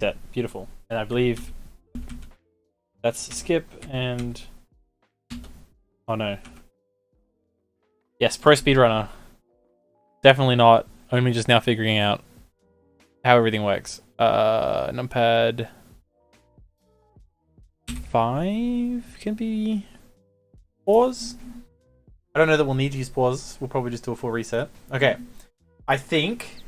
Set. Beautiful. And I believe that's skip and... Oh no. Yes, pro speedrunner. Definitely not. Only just now figuring out how everything works. Numpad 5 can be pause. I don't know that we'll need to use pause. We'll probably just do a full reset. Okay. I think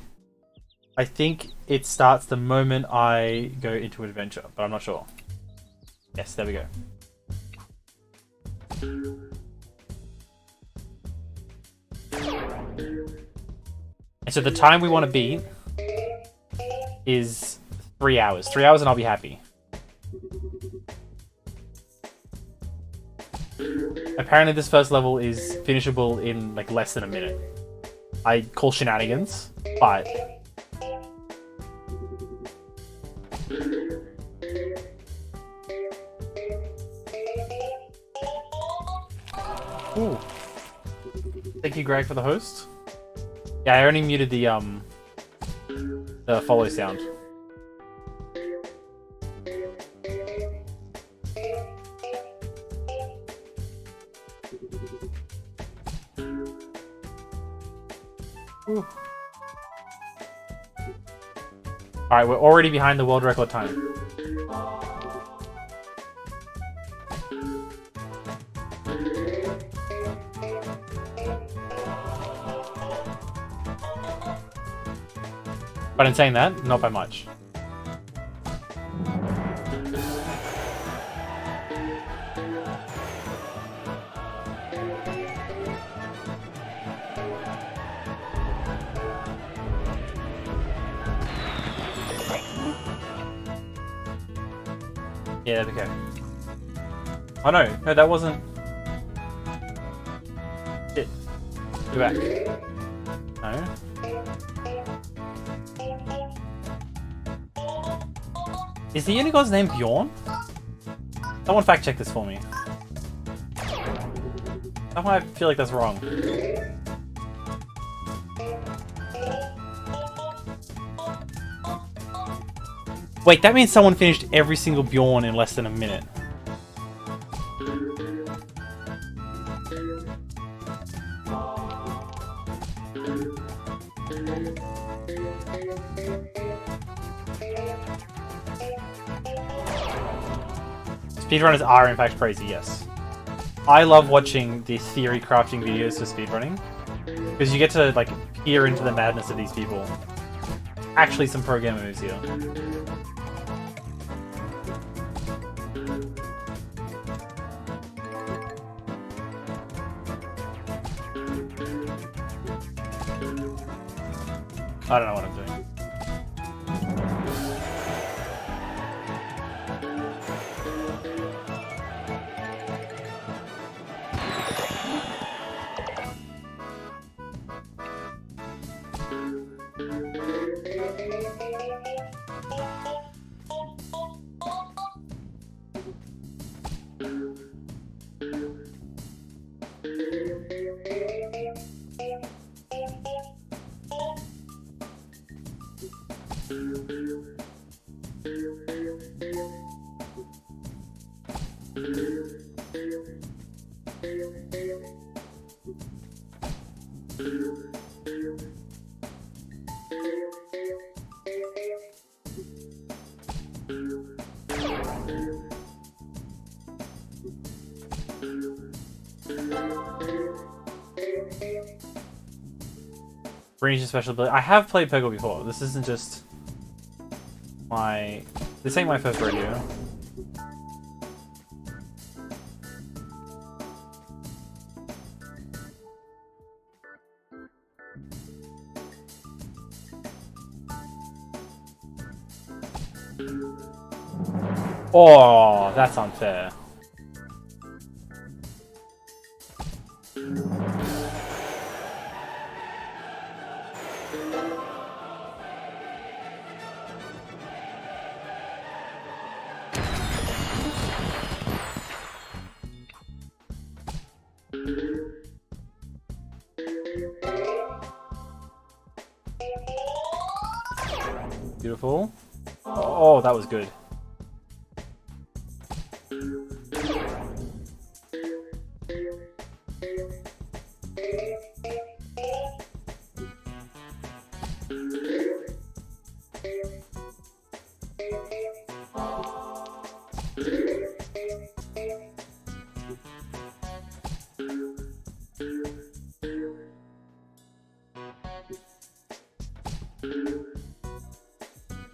it starts the moment I go into adventure, but I'm not sure. Yes, there we go. And so the time we want to beat is 3 hours. 3 hours and I'll be happy. Apparently this first level is finishable in like less than a minute. I call shenanigans, but... Ooh. Thank you, Greg, for the host. Yeah, I only muted the follow sound. Alright, we're already behind the world record time. But in saying that, not by much. Yeah, okay. Oh no, that wasn't... Shit. Go back. No. Is the unicorn's name Bjorn? Someone fact check this for me. Somehow I feel like that's wrong. Wait, that means someone finished every single Bjorn in less than a minute. Speedrunners are in fact crazy, yes. I love watching the theory crafting videos for speedrunning, because you get to like peer into the madness of these people. Actually some pro gamer moves here. I don't know what I'm doing. Range and special ability. I have played Peggle before. This isn't just my... This ain't my first rodeo. Oh, that's unfair. Beautiful. Oh, that was good.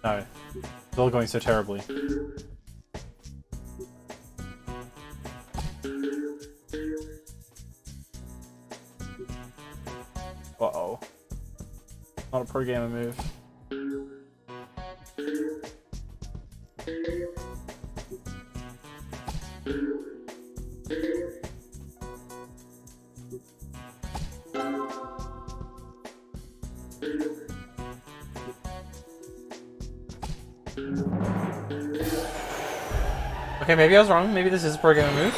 No. It's all going so terribly. Uh-oh. Not a pro gamer move. Okay, maybe I was wrong. Maybe this is a pro gamer move.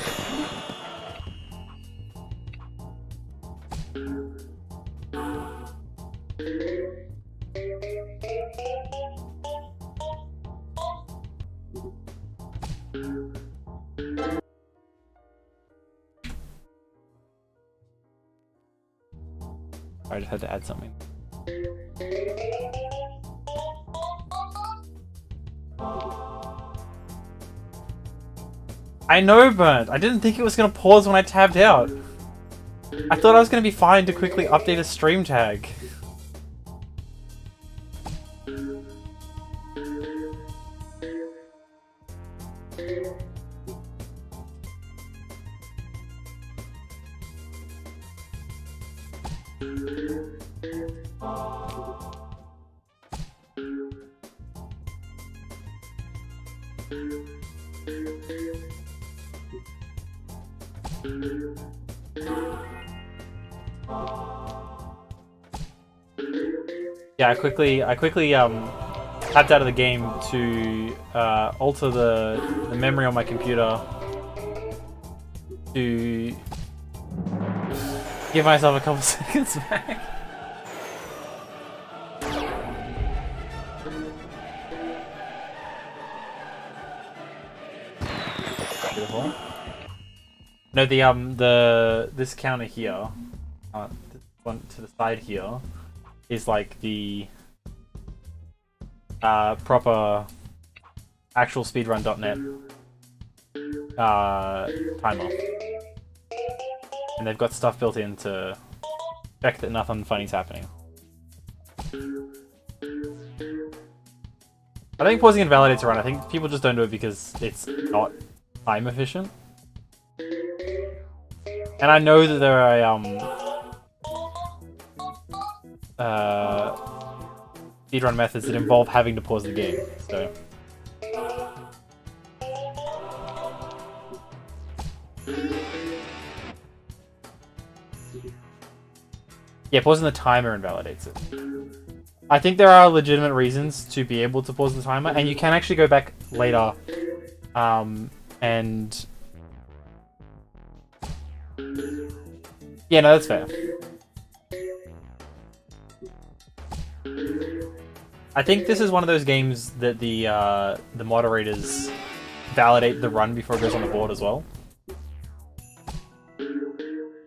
I just had to add something. I know, Burnt. I didn't think it was going to pause when I tabbed out. I thought I was going to be fine to quickly update a stream tag. Yeah, I quickly tapped out of the game to alter the memory on my computer to give myself a couple seconds back. Beautiful. No, this counter here, this one to the side here, is like the proper actual speedrun.net timer. And they've got stuff built in to check that nothing funny's happening. I think pausing invalidates a run. I think people just don't do it because it's not time efficient. And I know that there are speedrun methods that involve having to pause the game, so. Yeah, pausing the timer invalidates it. I think there are legitimate reasons to be able to pause the timer, and you can actually go back later, and... Yeah, no, that's fair. I think this is one of those games that the moderators validate the run before it goes on the board as well.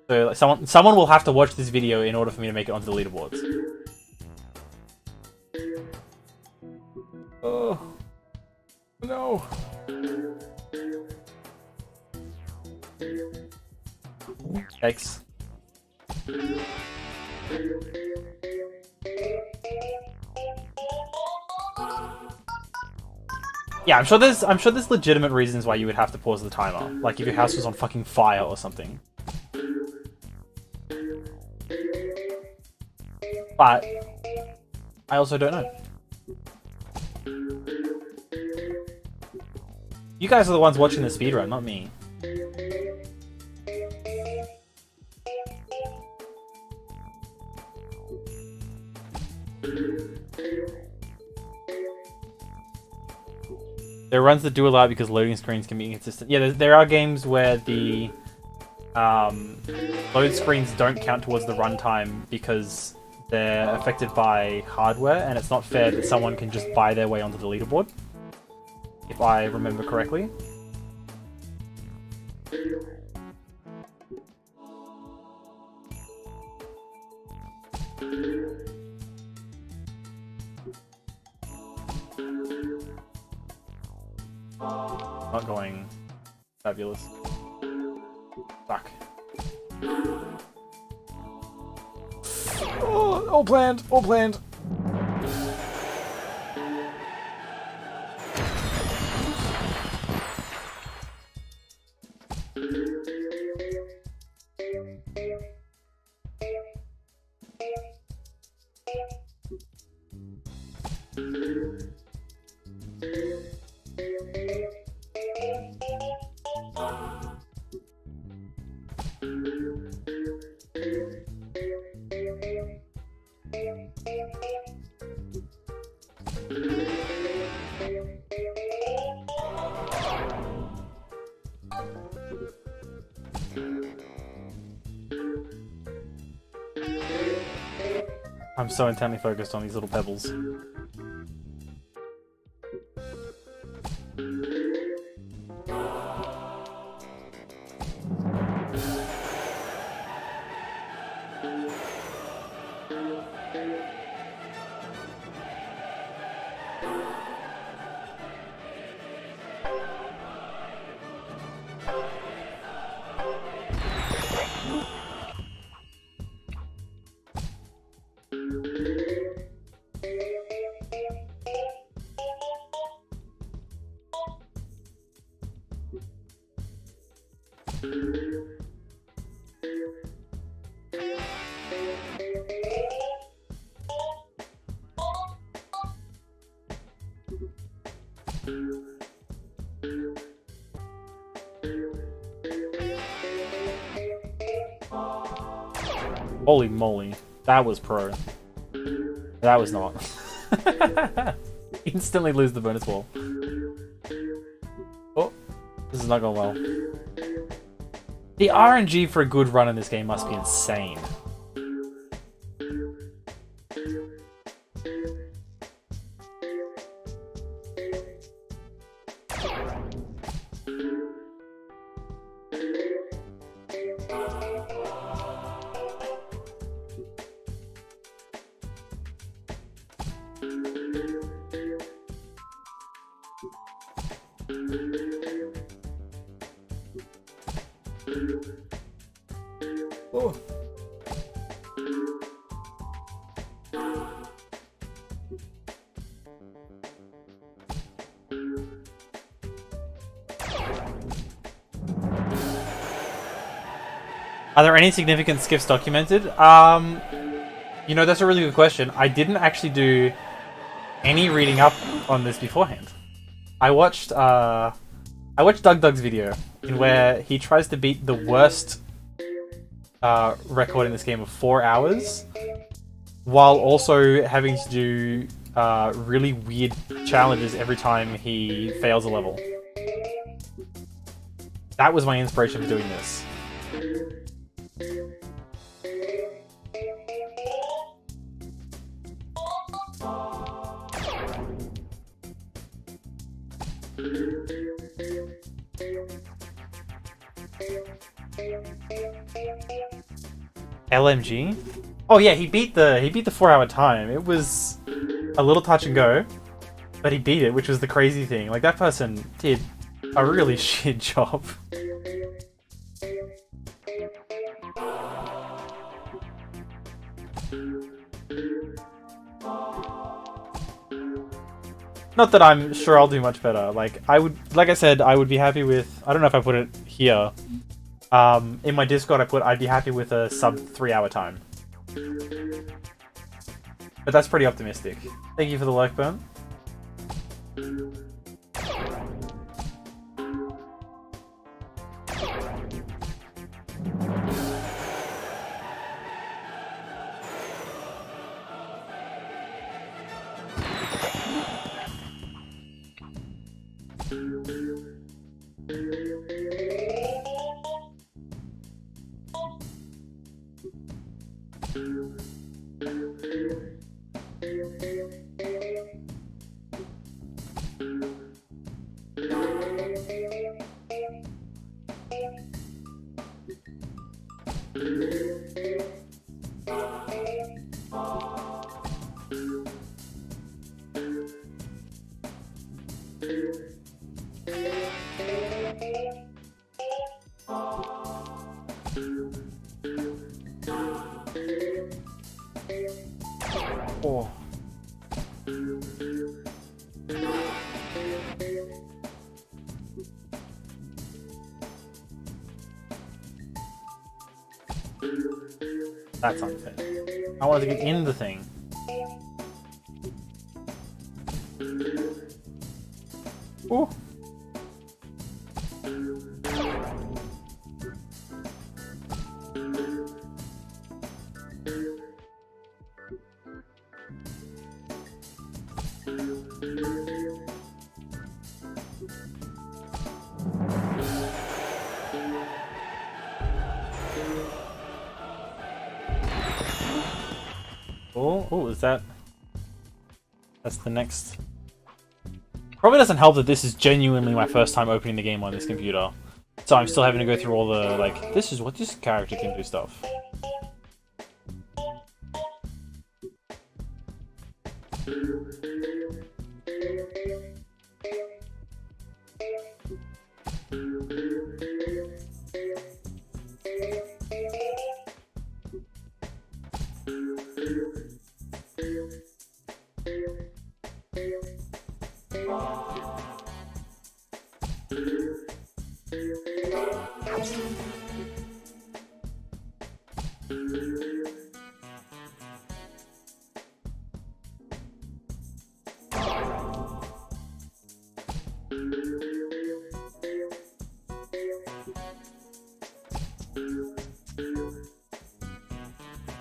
So like, someone will have to watch this video in order for me to make it onto the leaderboards. Oh no! Yikes. Yeah, I'm sure there's legitimate reasons why you would have to pause the timer. Like if your house was on fucking fire or something. But I also don't know. You guys are the ones watching the speedrun, not me. There are runs that do allow it because loading screens can be inconsistent. Yeah, there are games where the load screens don't count towards the runtime because they're affected by hardware, and it's not fair that someone can just buy their way onto the leaderboard. if I remember correctly. Not going fabulous. Fuck. Oh, all planned, all planned. I'm so intently focused on these little pebbles. Holy moly, that was pro. That was not. Instantly lose the bonus wall. Oh, this is not going well. The RNG for a good run in this game must be insane. Oh. Are there any significant skips documented? You know, that's a really good question. I didn't actually do any reading up on this beforehand. I watched Doug's video in where he tries to beat the worst record in this game of 4 hours, while also having to do really weird challenges every time he fails a level. That was my inspiration for doing this. LMG? Oh yeah, he beat the 4-hour time. It was a little touch and go, but he beat it, which was the crazy thing. Like, that person did a really shit job. Not that I'm sure I'll do much better. Like I said, I would be happy with, I don't know if I put it here. In my Discord, I'd be happy with a sub 3-hour time. But that's pretty optimistic. Thank you for the like burn. Oh. That's unfair. I wanted to get in the thing. Ooh. Oh, is that... That's the next... Probably doesn't help that this is genuinely my first time opening the game on this computer. So I'm still having to go through all the, like, this is what this character can do stuff.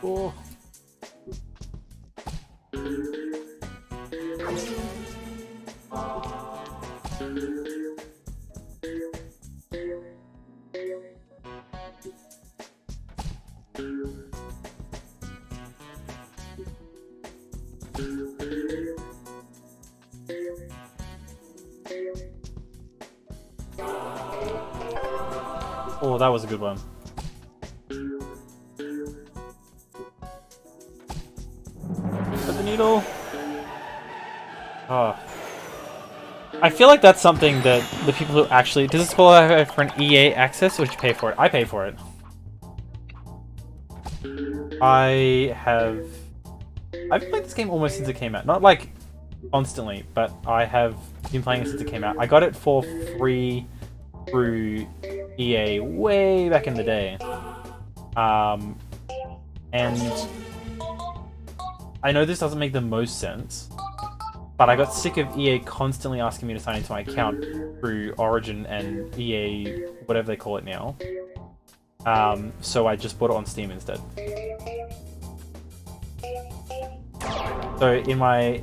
Oh. Oh, that was a good one. Put the needle. Oh. I feel like that's something that the people who actually... Does this qualify for an EA access, or did you pay for it? I paid for it. I've played this game almost since it came out. Not like constantly, but I have been playing it since it came out. I got it for free through EA way back in the day. And I know this doesn't make the most sense, but I got sick of EA constantly asking me to sign into my account through Origin and EA, whatever they call it now. So I just bought it on Steam instead. So in my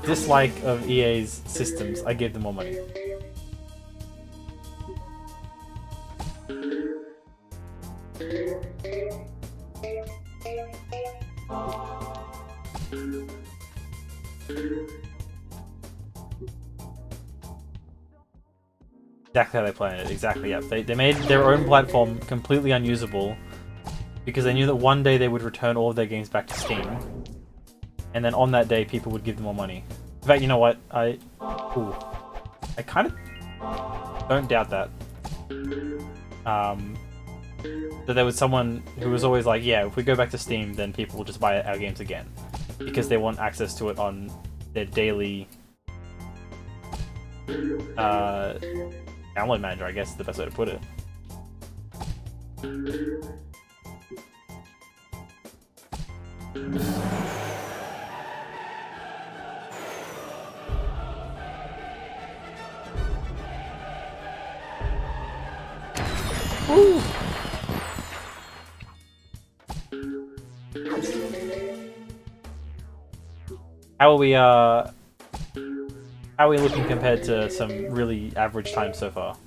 dislike of EA's systems, I gave them more money. Exactly how they planned it. Exactly, yeah. They made their own platform completely unusable because they knew that one day they would return all of their games back to Steam, and then on that day people would give them more money. In fact, you know what? I kind of don't doubt that. That there was someone who was always like, yeah, if we go back to Steam, then people will just buy our games again because they want access to it on their daily download manager, I guess is the best way to put it. Woo! How are we looking compared to some really average times so far?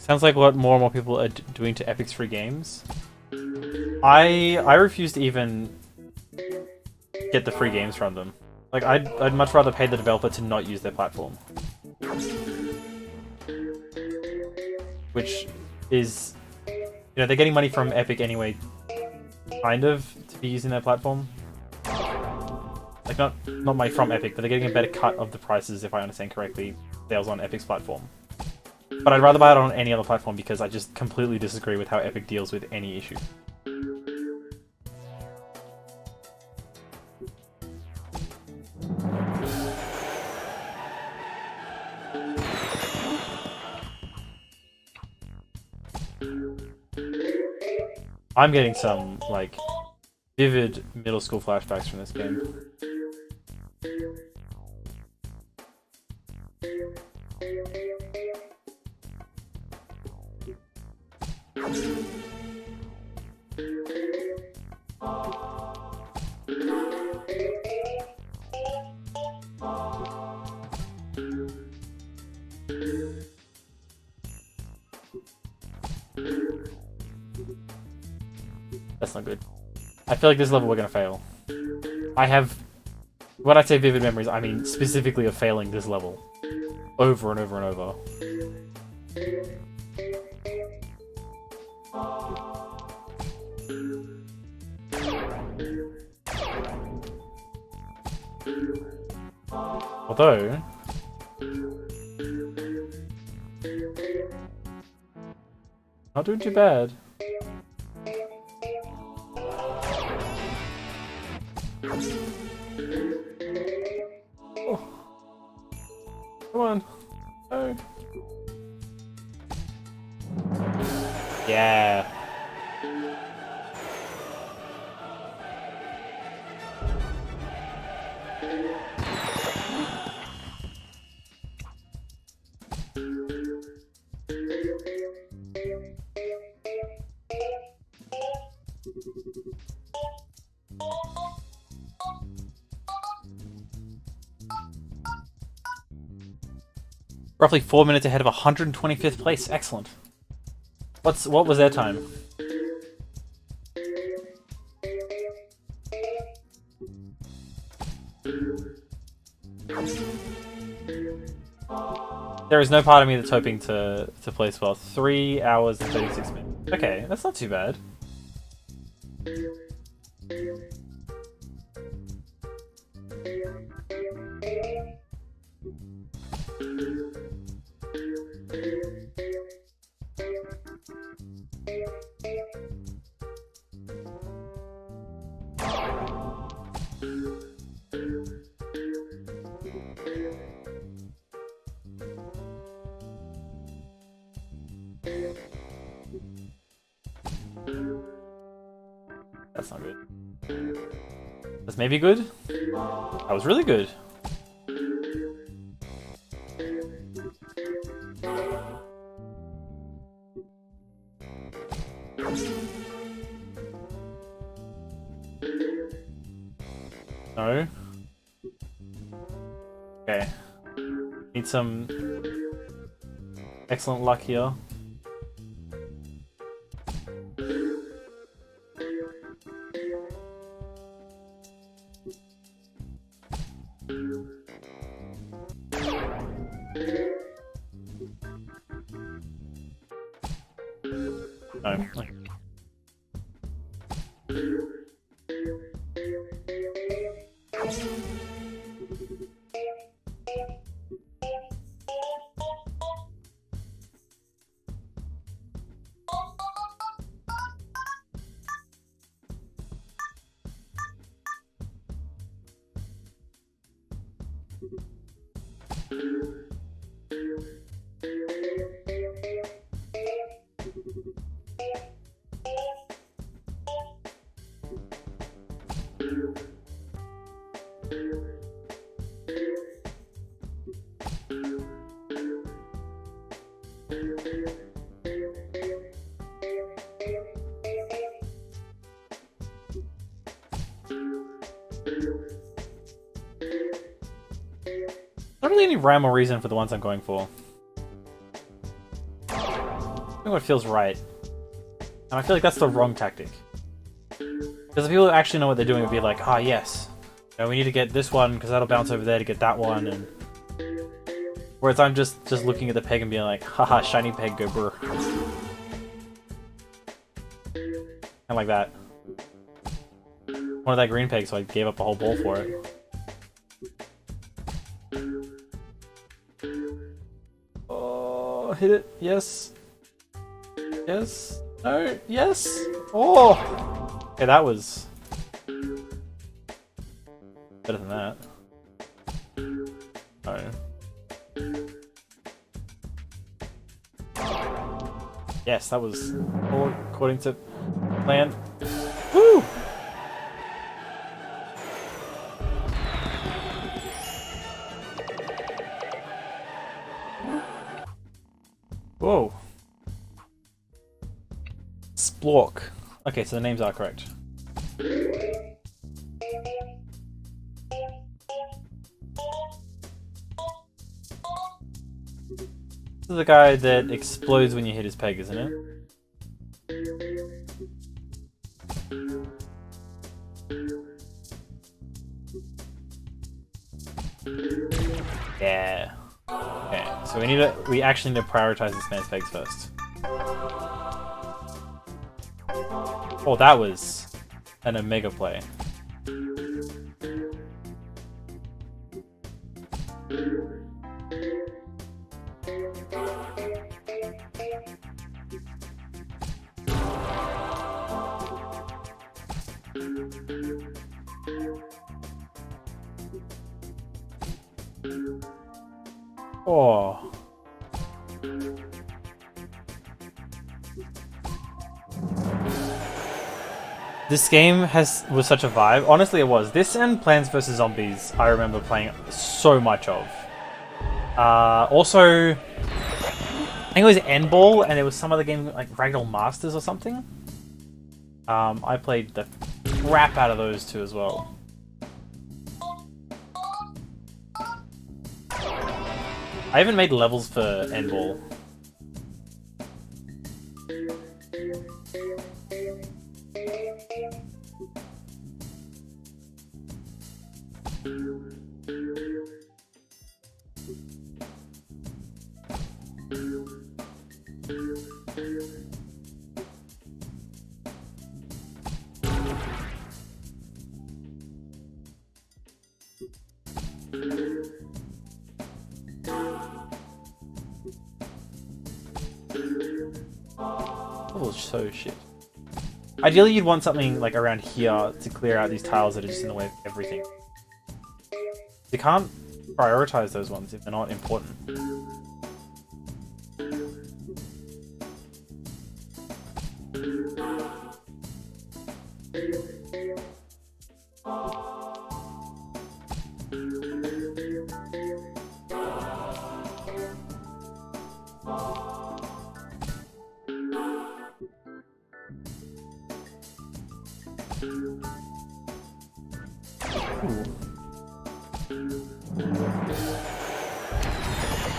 Sounds like what more and more people are doing to Epic's free games. I refuse to even get the free games from them. Like, I'd much rather pay the developer to not use their platform. Which is... You know, they're getting money from Epic anyway, kind of, to be using their platform. Like, not money from Epic, but they're getting a better cut of the prices, if I understand correctly, sales on Epic's platform. But I'd rather buy it on any other platform because I just completely disagree with how Epic deals with any issue. I'm getting some, like, vivid middle school flashbacks from this game. That's not good. I feel like this level we're gonna fail. I have... When I say vivid memories, I mean specifically of failing this level. Over and over and over. Although... Not doing too bad. Oh. Come on. Oh. Yeah. Roughly 4 minutes ahead of 125th place. Excellent. What was their time? There is no part of me that's hoping to place well. 3 hours and 36 minutes. Okay, that's not too bad. That's not good. That's maybe good? That was really good. No. Okay. Need some excellent luck here. No. Not really any rhyme or reason for the ones I'm going for. what feels right. And I feel like that's the wrong tactic. Because the people who actually know what they're doing would be like, ah, yes. You know, we need to get this one, because that'll bounce over there to get that one, and... Whereas I'm just looking at the peg and being like, haha, shiny peg, go brr. And like that. Wanted that green peg, so I gave up the whole ball for it. Oh, hit it. Yes. Yes. No. Yes. Oh! Okay, that was... better than that. Oh. Yes, that was all according to plan. Woo! Whoa. Splork. Okay, so the names are correct. This is the guy that explodes when you hit his peg, isn't it? Yeah. Okay, so we actually need to prioritize this man's pegs first. Oh, that was an Omega play. Oh. This game was such a vibe. Honestly, it was. This and Plants vs. Zombies, I remember playing so much of. Also, I think it was Endball, and there was some other game like Ragdoll Masters or something. I played the crap out of those two as well. I even made levels for Endball. Oh, so shit. Ideally, you'd want something like around here to clear out these tiles that are just in the way of everything. You can't prioritize those ones if they're not important.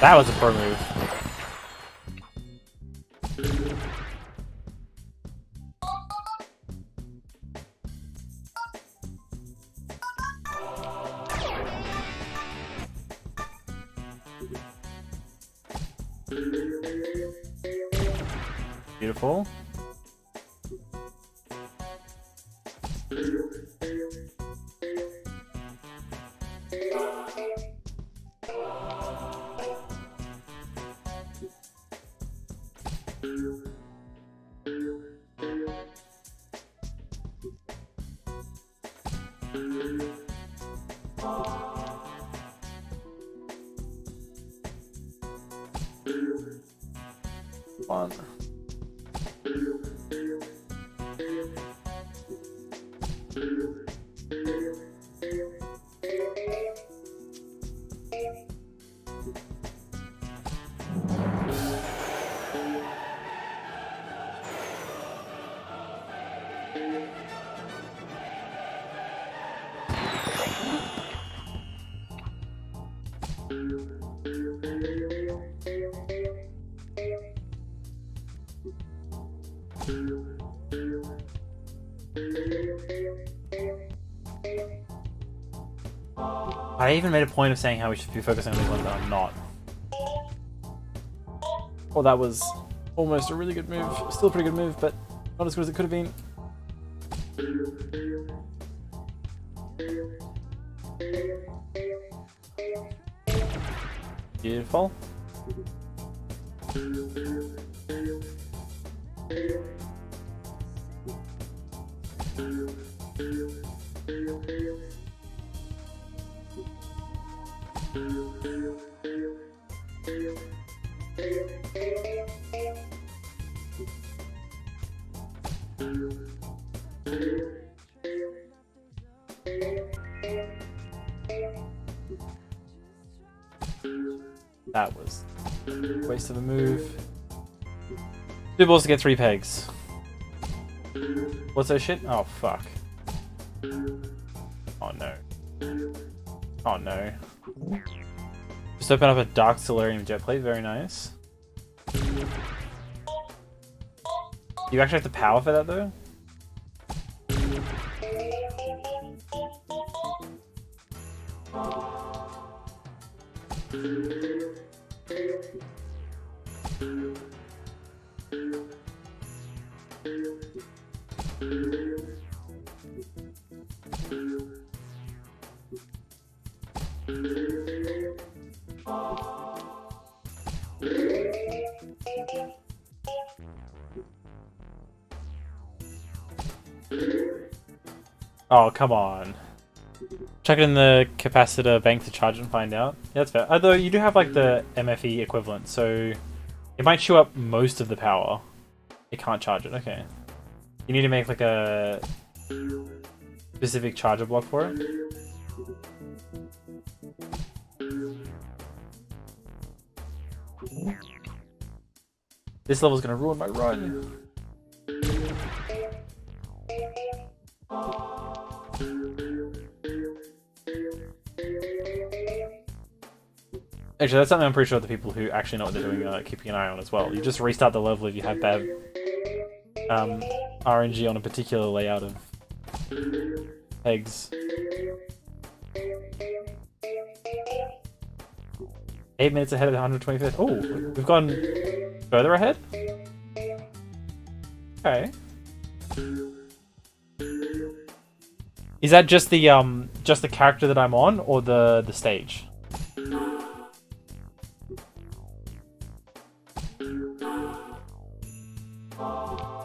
That was a pro move. Beautiful. One. I even made a point of saying how we should be focusing on these ones that I'm not. Oh, that was almost a really good move. Still a pretty good move, but not as good as it could have been. Beautiful. That was a waste of a move. 2 balls to get 3 pegs. What's that shit? Oh, fuck. Oh, no. Oh, no. Just open up a Dark Solarium jet plate. Very nice. You actually have to power for that, though? Oh, come on. Chuck it in the capacitor bank to charge it and find out. Yeah, that's fair. Although you do have like the MFE equivalent, so it might chew up most of the power. It can't charge it, okay. You need to make like a specific charger block for it. This level's gonna ruin my run. Actually, that's something I'm pretty sure the people who actually know what they're doing are keeping an eye on as well. You just restart the level if you have bad RNG on a particular layout of pegs. 8 minutes ahead of the 125th. Oh, we've gone further ahead? Okay. Is that just the character that I'm on, or the stage?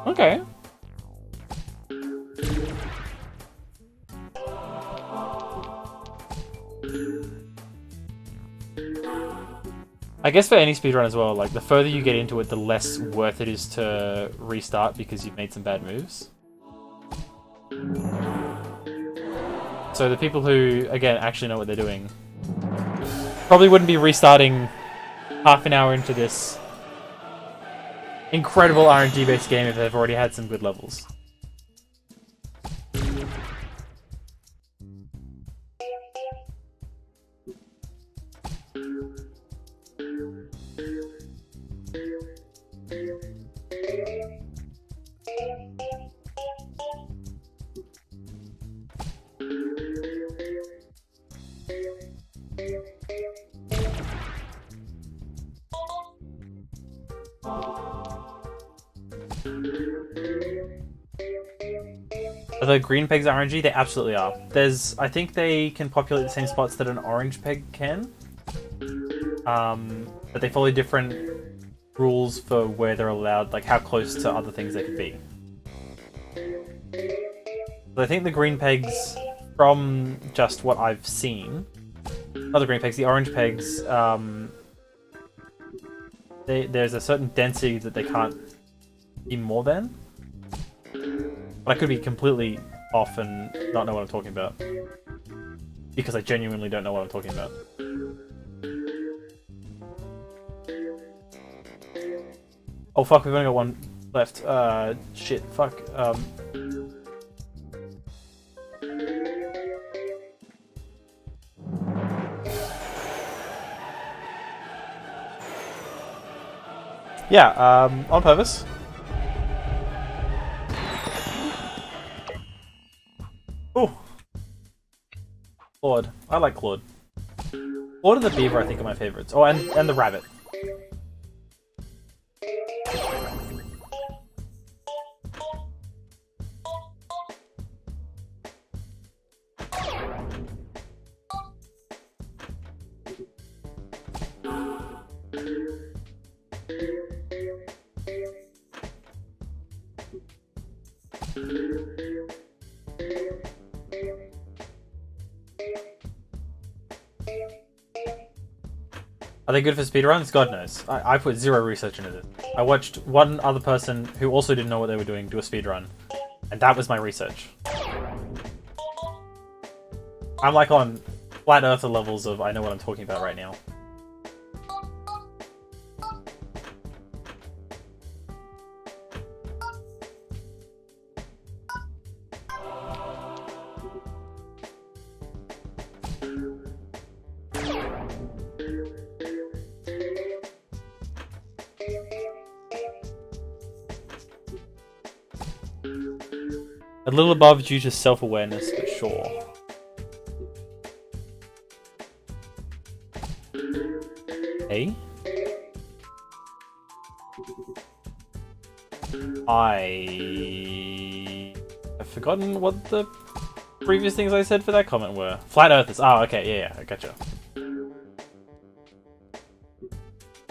Okay. I guess for any speedrun as well, like the further you get into it, the less worth it is to restart because you've made some bad moves. So the people who, again, actually know what they're doing probably wouldn't be restarting half an hour into this incredible RNG-based game if they've already had some good levels. Are the green pegs RNG? They absolutely are. I think they can populate the same spots that an orange peg can. But they follow different rules for where they're allowed, like how close to other things they could be. But I think the green pegs, from just what I've seen, not the green pegs, the orange pegs, there's a certain density that they can't be more than. But I could be completely off and not know what I'm talking about. Because I genuinely don't know what I'm talking about. Oh fuck, we've only got one left. Shit, fuck. Yeah, on purpose. Oh, Claude. I like Claude. Lord and the Beaver, I think, are my favorites. Oh, and the Rabbit. Are they good for speedruns? God knows. I put zero research into this. I watched one other person who also didn't know what they were doing do a speedrun. And that was my research. I'm like on flat earther levels of I know what I'm talking about right now. A little above due to self-awareness, but sure. Hey? I've forgotten what the previous things I said for that comment were. Flat Earthers. Oh, okay, yeah, I gotcha.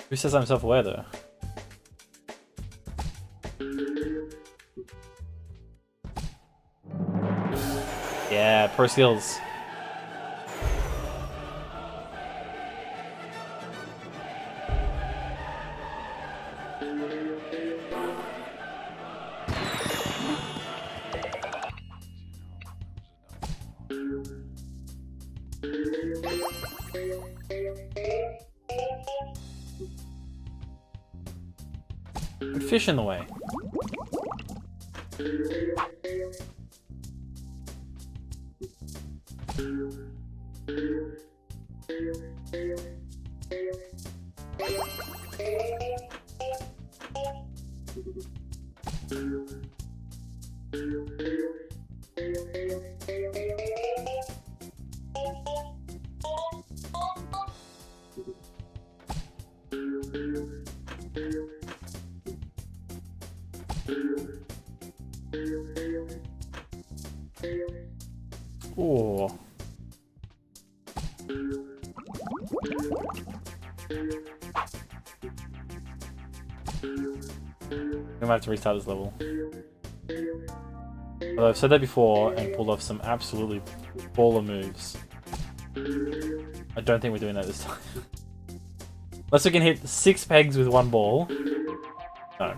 Who says I'm self-aware, though? Yeah, pro skills. Fish in the way. Ooh. I'm gonna have to restart this level. Although I've said that before and pulled off some absolutely baller moves. I don't think we're doing that this time. Unless we can hit 6 pegs with 1 ball. No.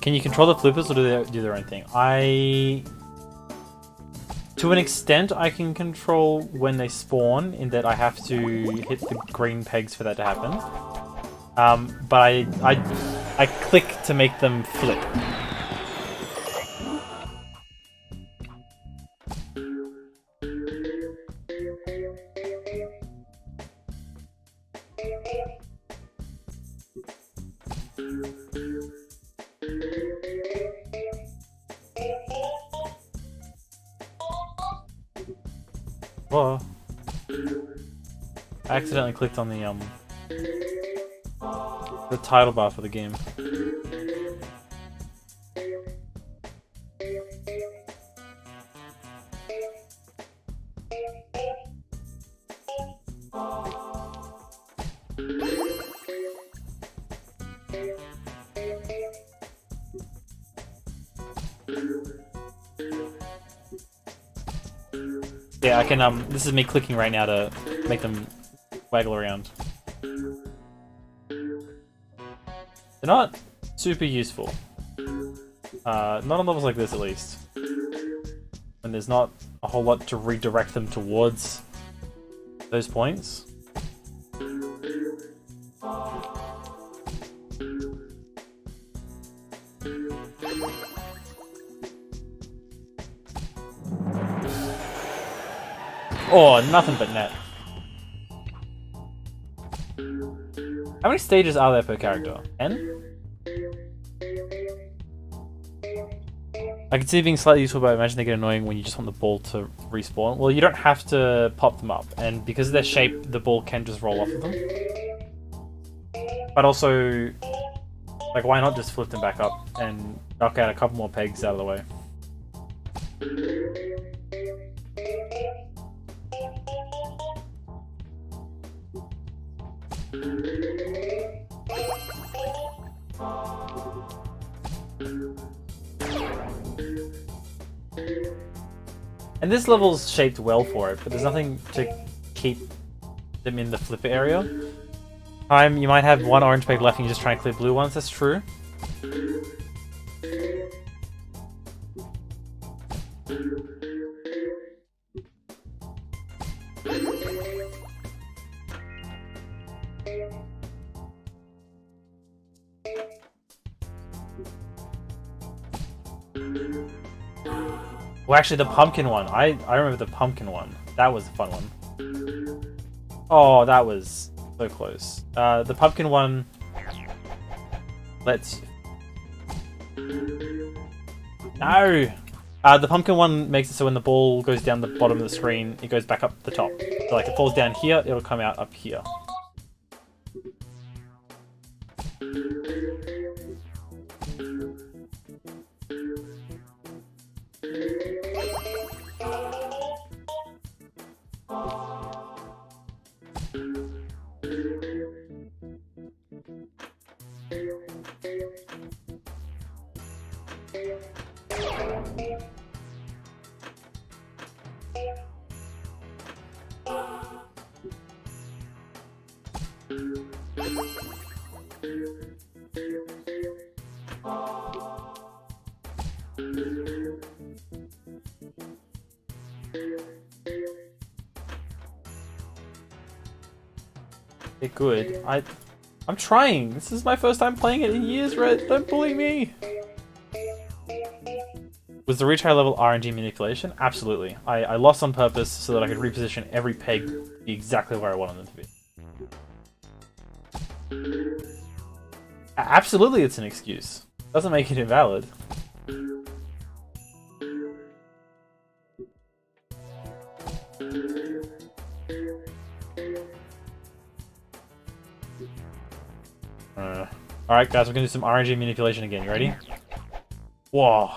Can you control the flippers or do they do their own thing? To an extent, I can control when they spawn, in that I have to hit the green pegs for that to happen. But I click to make them flip. Whoa. I accidentally clicked on the title bar for the game. Yeah, I can, this is me clicking right now to make them waggle around. They're not super useful. Not on levels like this, at least. And there's not a whole lot to redirect them towards those points. Oh, nothing but net. How many stages are there per character? 10? I can see it being slightly useful, but I imagine they get annoying when you just want the ball to respawn. Well, you don't have to pop them up, and because of their shape, the ball can just roll off of them. But also, like, why not just flip them back up and knock out a couple more pegs out of the way? And this level's shaped well for it, but there's nothing to keep them in the flipper area. You might have one orange peg left and you just try and clear blue ones, that's true. Well, actually, the pumpkin one. I remember the pumpkin one. That was a fun one. Oh, that was so close. The pumpkin one lets... No! The pumpkin one makes it so when the ball goes down the bottom of the screen, it goes back up the top. So, like, it falls down here, it'll come out up here. They're good. I'm trying. This is my first time playing it in years, Red. Don't bully me. Was the retry level RNG manipulation? Absolutely. I lost on purpose so that I could reposition every peg to be exactly where I wanted them to be. Absolutely, it's an excuse. Doesn't make it invalid. Alright guys, we're gonna do some RNG manipulation again. You ready? Whoa.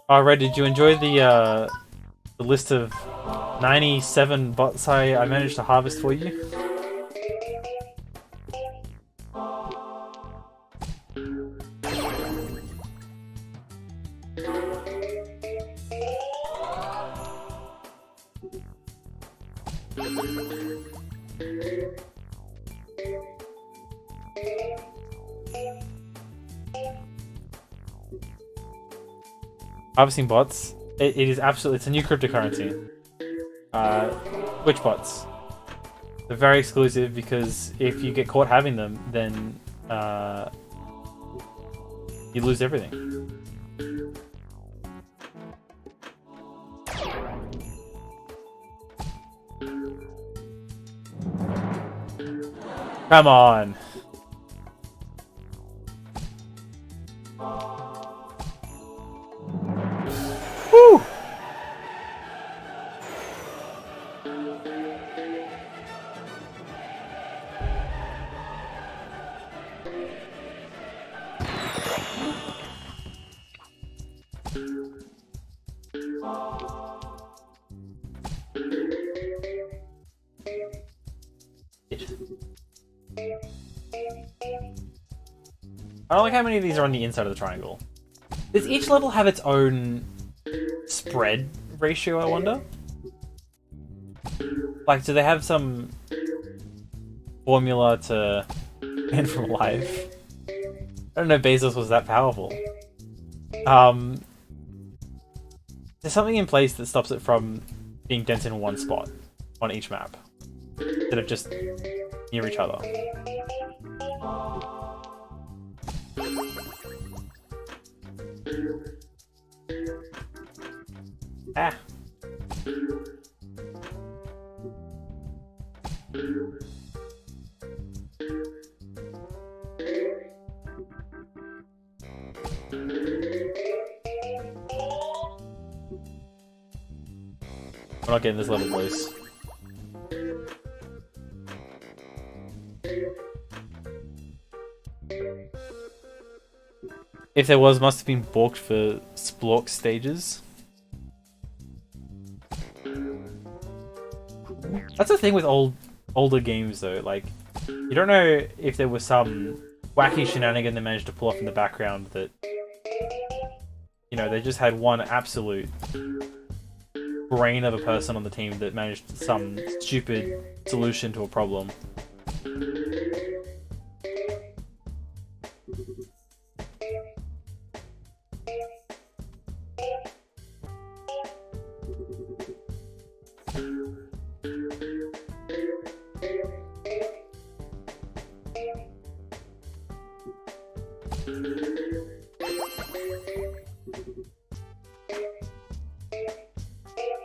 Red, did you enjoy the list of 97 bots I managed to harvest for you? Harvesting bots. It is absolutely, it's a new cryptocurrency. Which bots? They're very exclusive because if you get caught having them, then you lose everything. Come on. Woo! I don't like how many of these are on the inside of the triangle. Does each level have its own spread ratio, I wonder? Like, do they have some formula to end from life? I don't know if Bezos was that powerful. There's something in place that stops it from being dense in one spot on each map, instead of just near each other. Ah. We're not getting this level, boys. If there was, must have been balked for Splork stages. That's the thing with older games, though. Like, you don't know if there was some wacky shenanigan they managed to pull off in the background that, you know, they just had one absolute brain of a person on the team that managed some stupid solution to a problem.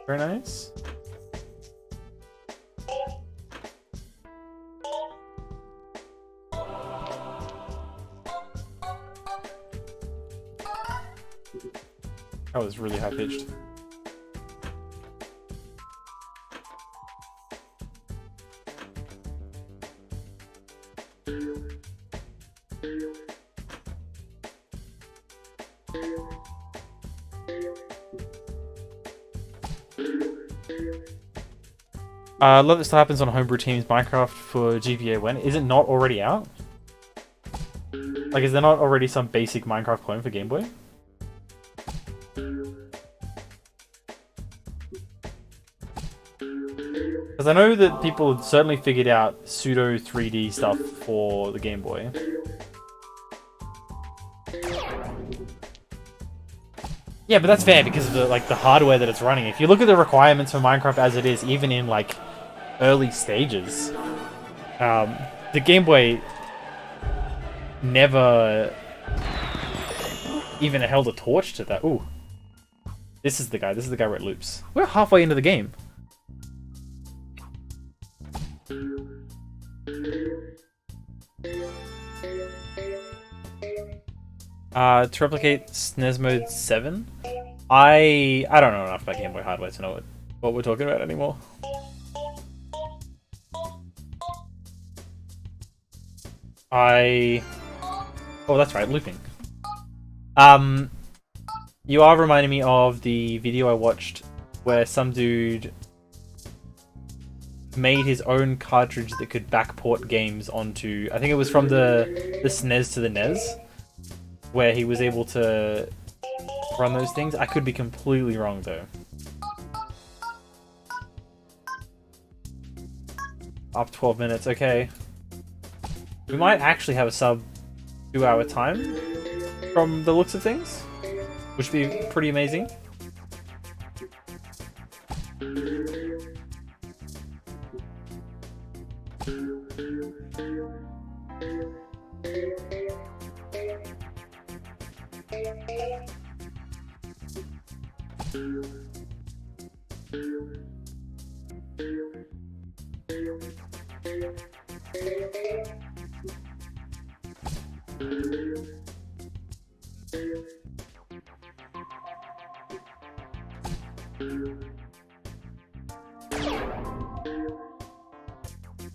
Very nice. That was really high pitched. I love that still happens on Homebrew Team's Minecraft for GBA. When is it not already out? Like, is there not already some basic Minecraft clone for Game Boy? Because I know that people had certainly figured out pseudo 3D stuff for the Game Boy. Yeah, but that's fair because of the hardware that it's running. If you look at the requirements for Minecraft as it is, even in like early stages, the Game Boy never even held a torch to that. Ooh, this is the guy. This is the guy who wrote loops. We're halfway into the game. To replicate SNES Mode 7? I don't know enough about Game Boy hardware to know what we're talking about anymore. Oh, that's right, looping. You are reminding me of the video I watched where some dude made his own cartridge that could backport games onto, I think it was from the SNES to the NES, where he was able to run those things. I could be completely wrong though. Up 12 minutes, okay. We might actually have a sub 2-hour time from the looks of things, which would be pretty amazing.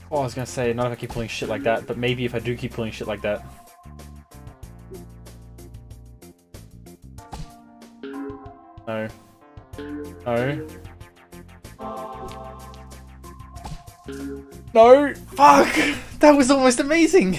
Oh, I was gonna say, not if I keep pulling shit like that, but maybe if I do keep pulling shit like that. No. No. No! Fuck! That was almost amazing!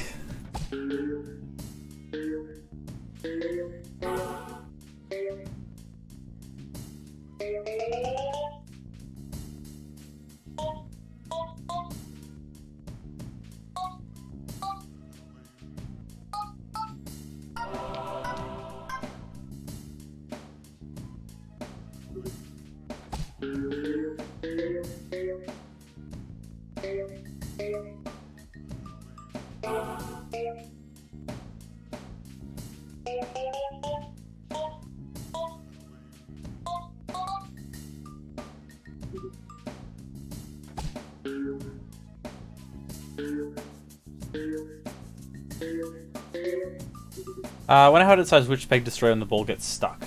When how it decides which peg to destroy when the ball gets stuck.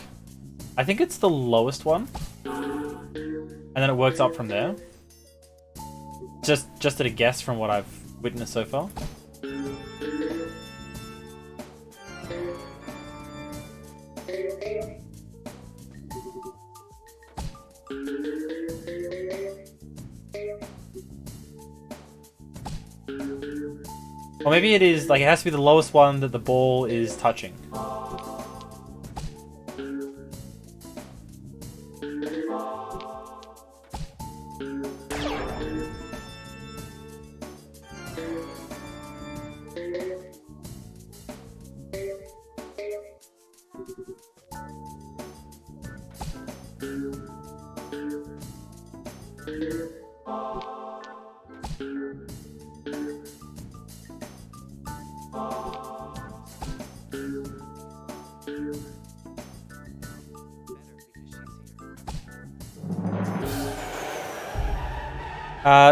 I think it's the lowest one. And then it works up from there. Just at a guess from what I've witnessed so far. Or maybe it is, like, it has to be the lowest one that the ball is touching.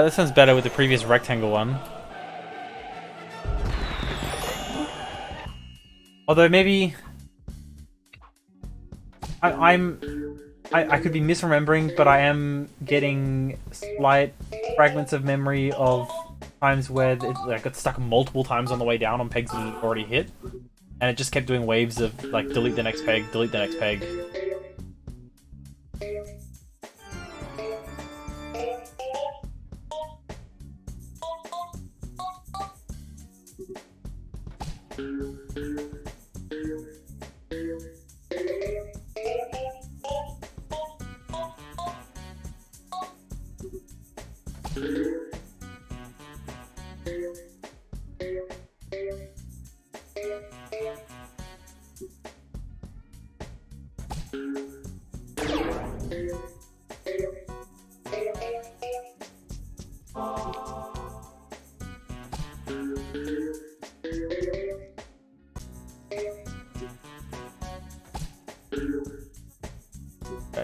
This sounds better with the previous rectangle one. Although maybe I could be misremembering, but I am getting slight fragments of memory of times where it like got stuck multiple times on the way down on pegs that it already hit, and it just kept doing waves of like delete the next peg, delete the next peg.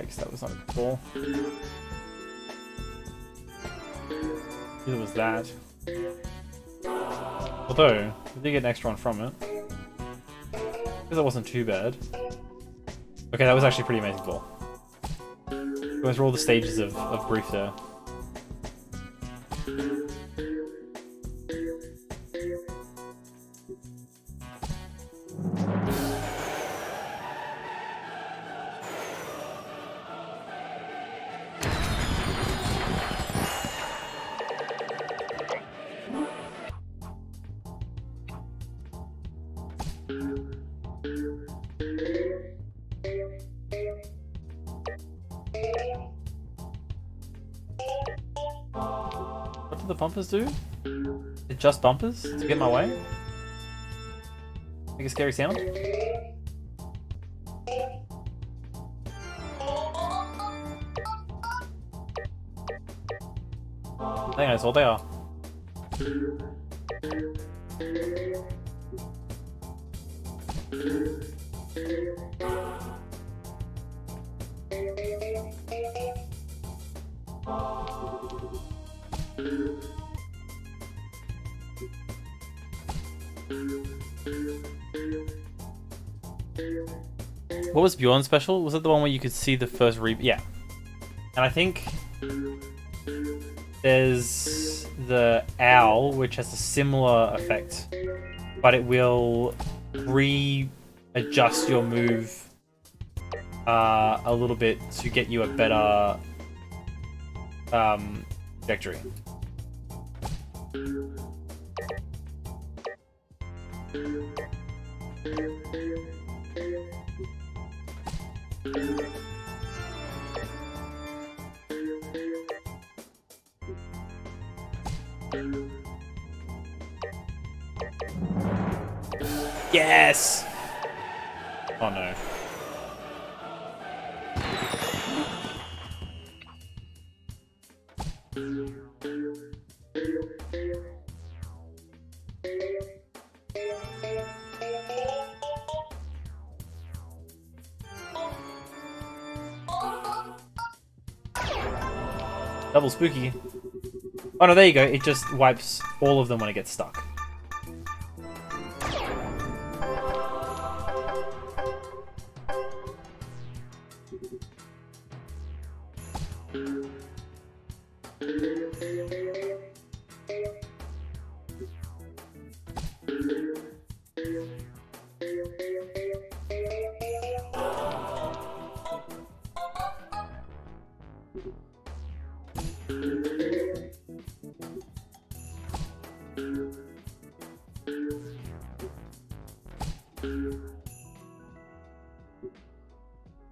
Because that was not a good ball. Neither was that. Although, we did get an extra one from it. Because that wasn't too bad. Okay, that was actually a pretty amazing ball. Going through all the stages of grief there. What do the bumpers do? It just bumpers to get in my way? Make a scary sound? I think that's all they are. What was Bjorn's special? Was it the one where you could see the first yeah. And I think there's the owl, which has a similar effect, but it will readjust your move a little bit to get you a better trajectory. Yes! Oh no. Double spooky. Oh no, there you go. It just wipes all of them when it gets stuck.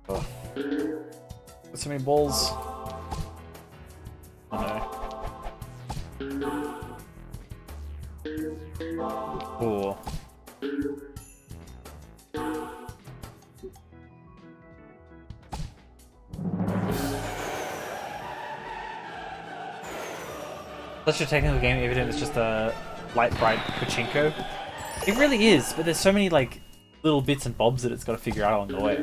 Oh. So many balls. Oh no. Cool. Such a technical game, even if it's just a light bright pachinko. It really is, but there's so many like little bits and bobs that it's got to figure out along the way.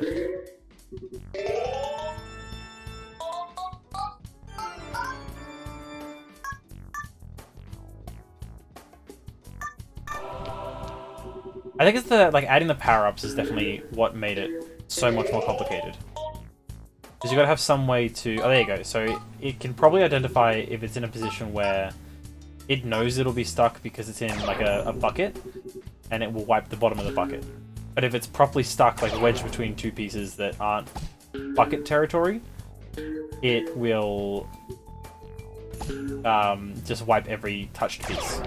I think it's the adding the power-ups is definitely what made it so much more complicated. Because you got to have some way to... Oh, there you go. So it can probably identify if it's in a position where it knows it'll be stuck because it's in like a bucket, and it will wipe the bottom of the bucket. But if it's properly stuck, like wedged between two pieces that aren't bucket territory, it will just wipe every touched piece.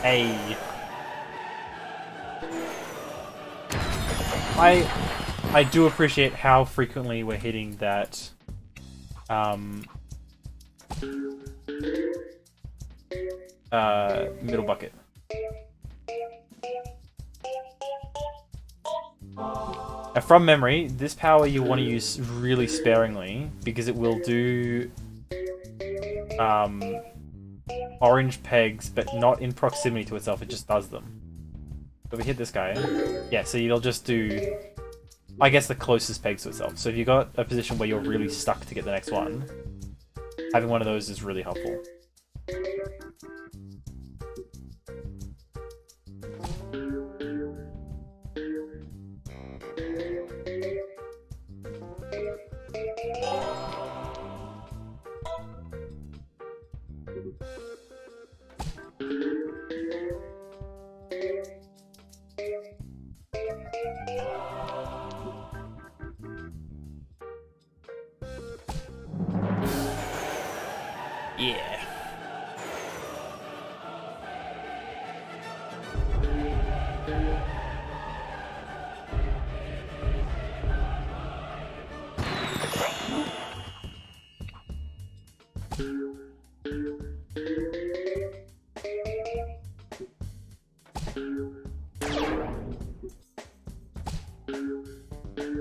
Hey. I do appreciate how frequently we're hitting that middle bucket. Now, from memory, this power you want to use really sparingly because it will do orange pegs, but not in proximity to itself, it just does them. So we hit this guy. Yeah, so you'll just do, I guess, the closest pegs to itself. So if you've got a position where you're really stuck to get the next one, having one of those is really helpful. Yeah.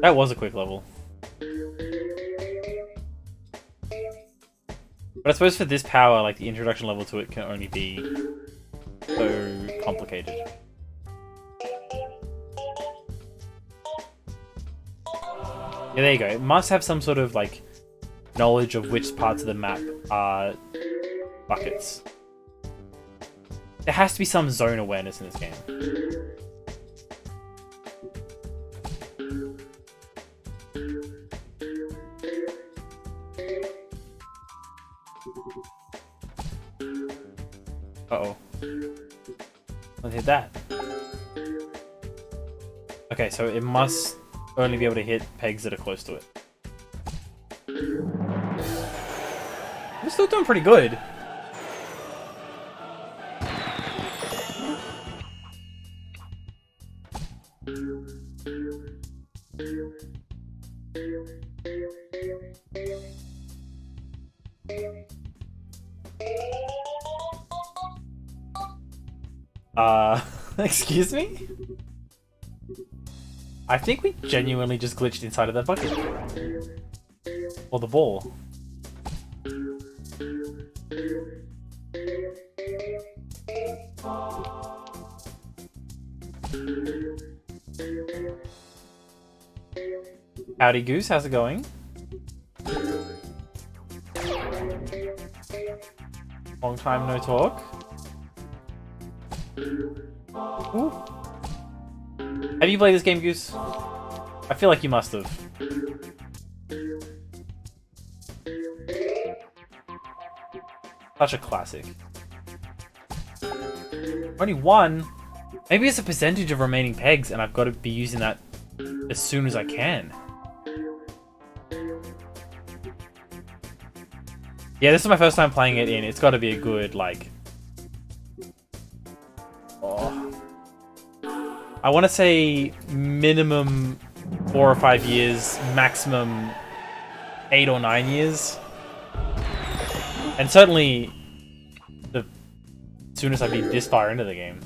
That was a quick level. But I suppose for this power, like the introduction level to it can only be so complicated. Yeah, there you go. It must have some sort of like knowledge of which parts of the map are buckets. There has to be some zone awareness in this game. Uh-oh. Let's hit that. Okay, so it must only be able to hit pegs that are close to it. We're still doing pretty good. Excuse me? I think we genuinely just glitched inside of that bucket. Or the ball. Howdy Goose, how's it going? Long time no talk. Ooh. Have you played this game, Goose? I feel like you must have. Such a classic. Only one? Maybe it's a percentage of remaining pegs and I've got to be using that as soon as I can. Yeah, this is my first time playing it in. It's got to be a good, like... Oh. I want to say minimum 4 or 5 years, maximum 8 or 9 years. And certainly the soonest I'd be this far into the game.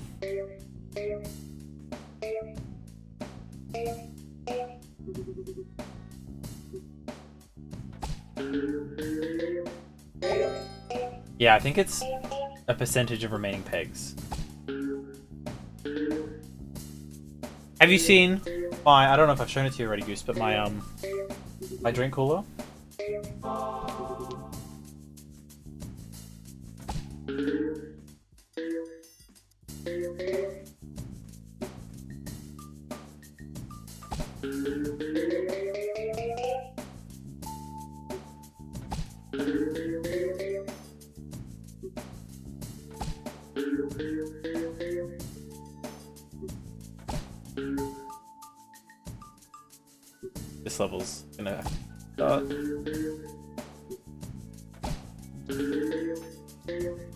Yeah, I think it's a percentage of remaining pegs. Have you seen my, I don't know if I've shown it to you already, Goose, but my my drink cooler? This level's gonna start.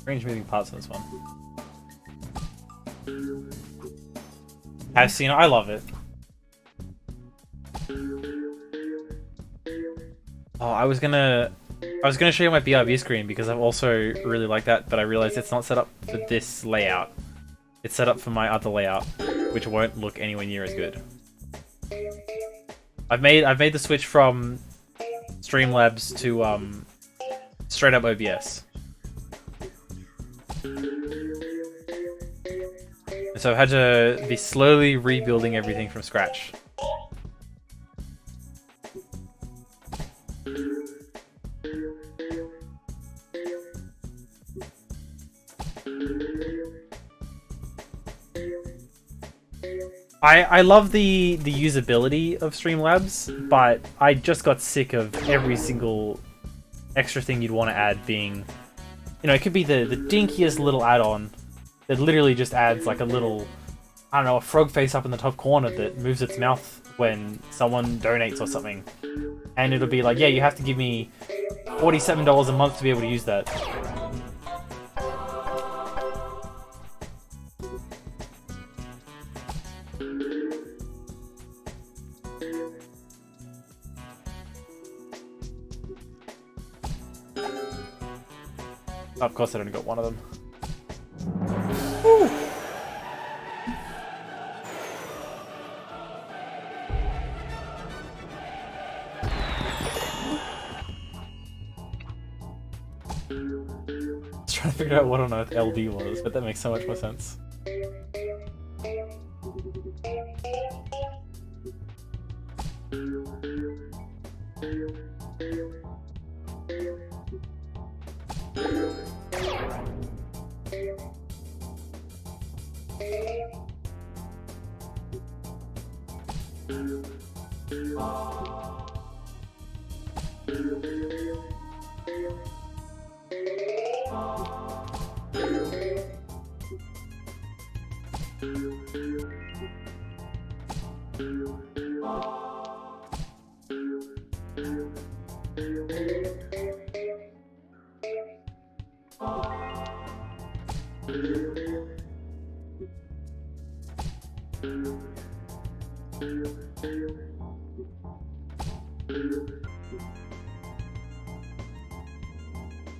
Strange moving parts in this one. I've seen it, I love it. Oh, I was gonna show you my BRB screen because I've also really like that, but I realized it's not set up for this layout. It's set up for my other layout, which won't look anywhere near as good. I've made the switch from Streamlabs to straight up OBS. And so I've had to be slowly rebuilding everything from scratch. I love the usability of Streamlabs, but I just got sick of every single extra thing you'd want to add being, you know, it could be the dinkiest little add-on that literally just adds like a little, I don't know, a frog face up in the top corner that moves its mouth when someone donates or something. And it'll be like, yeah, you have to give me $47 a month to be able to use that. Oh, of course I only got one of them. Woo! trying to figure out what on earth LD was, but that makes so much more sense.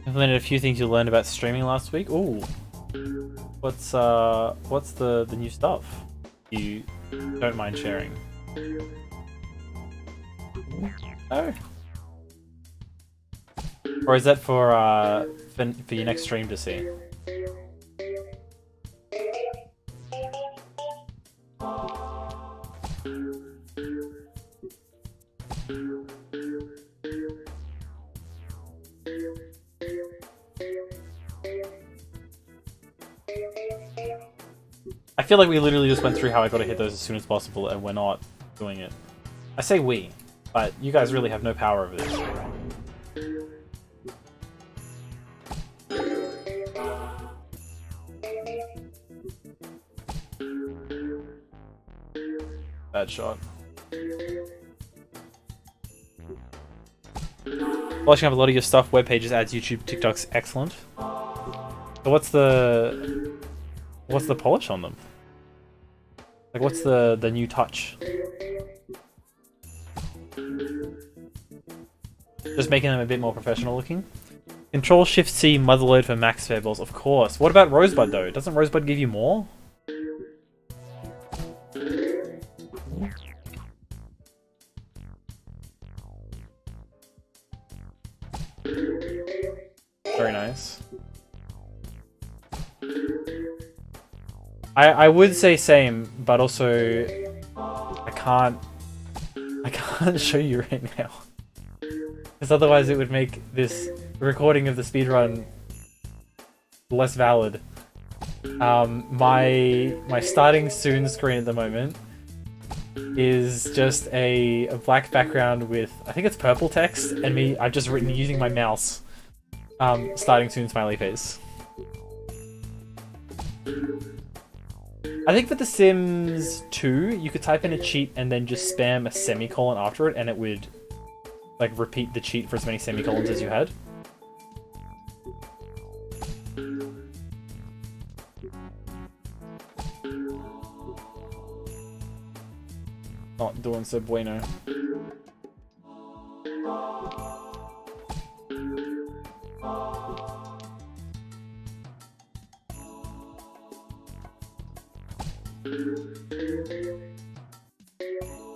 Implemented a few things you learned about streaming last week. Ooh, what's the new stuff you don't mind sharing? Oh, or is that for your next stream to see? I feel like we literally just went through how I gotta hit those as soon as possible, and we're not doing it. I say we, but you guys really have no power over this. Bad shot. Polishing up a lot of your stuff, web pages, ads, YouTube, TikToks, excellent. But what's the polish on them? Like, what's the new touch? Just making them a bit more professional looking. Control-Shift-C motherload for max fairballs, of course. What about Rosebud though? Doesn't Rosebud give you more? Very nice. I would say same, but also I can't show you right now. Because otherwise it would make this recording of the speedrun less valid. My starting soon screen at the moment is just a black background with, I think it's purple text, and me, I've just written using my mouse, starting soon smiley face. I think for The Sims 2, you could type in a cheat and then just spam a semicolon after it, and it would like repeat the cheat for as many semicolons as you had. Not doing so bueno.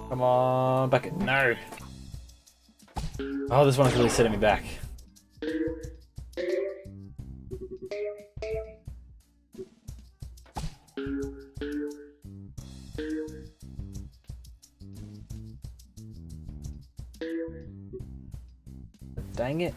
Come on, back it. No. Oh, this one's really setting me back. Dang it.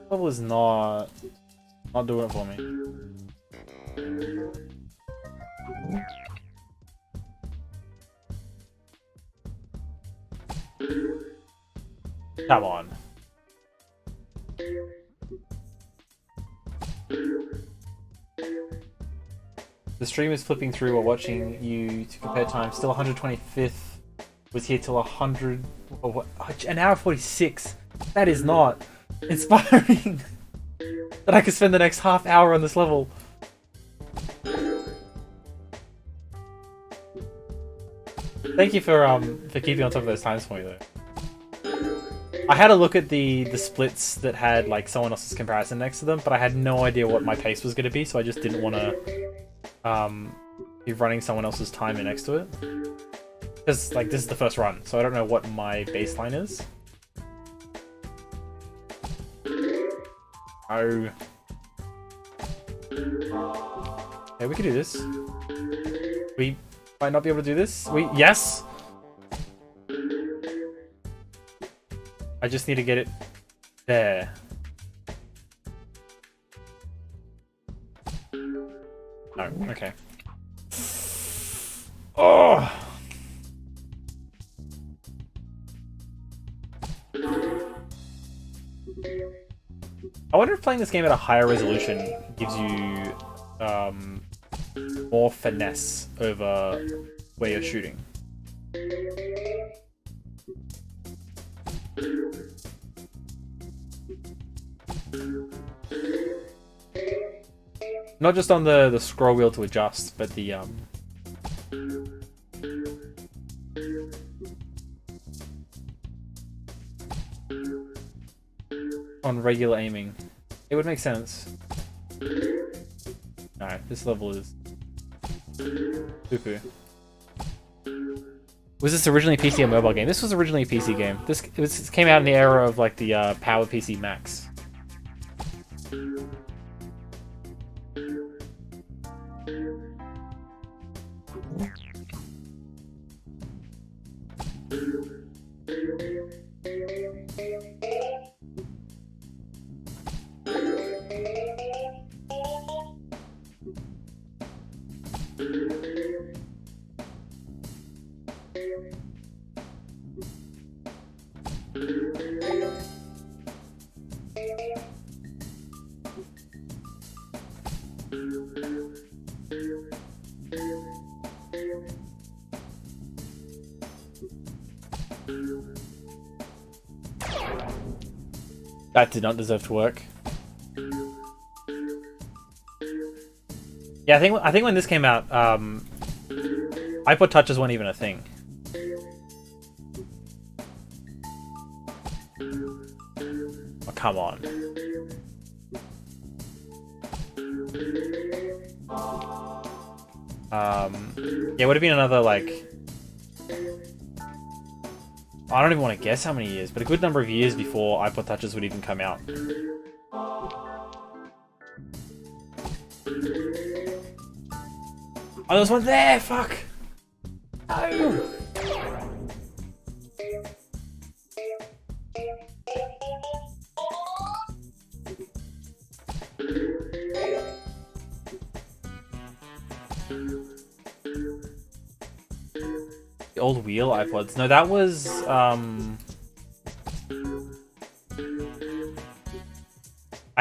Bubble is not doing it for me. Come on. streamers flipping through or watching you to compare time. Still 125th. Was here till 100. Or what? An hour 46. That is not inspiring. That I could spend the next half hour on this level. Thank you for keeping on top of those times for me though. I had a look at the splits that had like someone else's comparison next to them, but I had no idea what my pace was going to be, so I just didn't want to be running someone else's timer next to it. Because like this is the first run, so I don't know what my baseline is. Oh. Yeah, we could do this. We might not be able to do this. Yes. I just need to get it there. No, okay. Oh. I wonder if playing this game at a higher resolution gives you more finesse over where you're shooting. Not just on the scroll wheel to adjust, but the on regular aiming. It would make sense. No, this level is poo-poo. Was this originally a PC or mobile game? This was originally a PC game. This came out in the era of like the Power PC Max. That did not deserve to work. Yeah, I think when this came out, iPod touches weren't even a thing. Oh, come on. Yeah, it would have been another like, I don't even want to guess how many years, but a good number of years before iPod touches would even come out. Oh, there's one there! Fuck! No! The old wheel iPods. No, that was I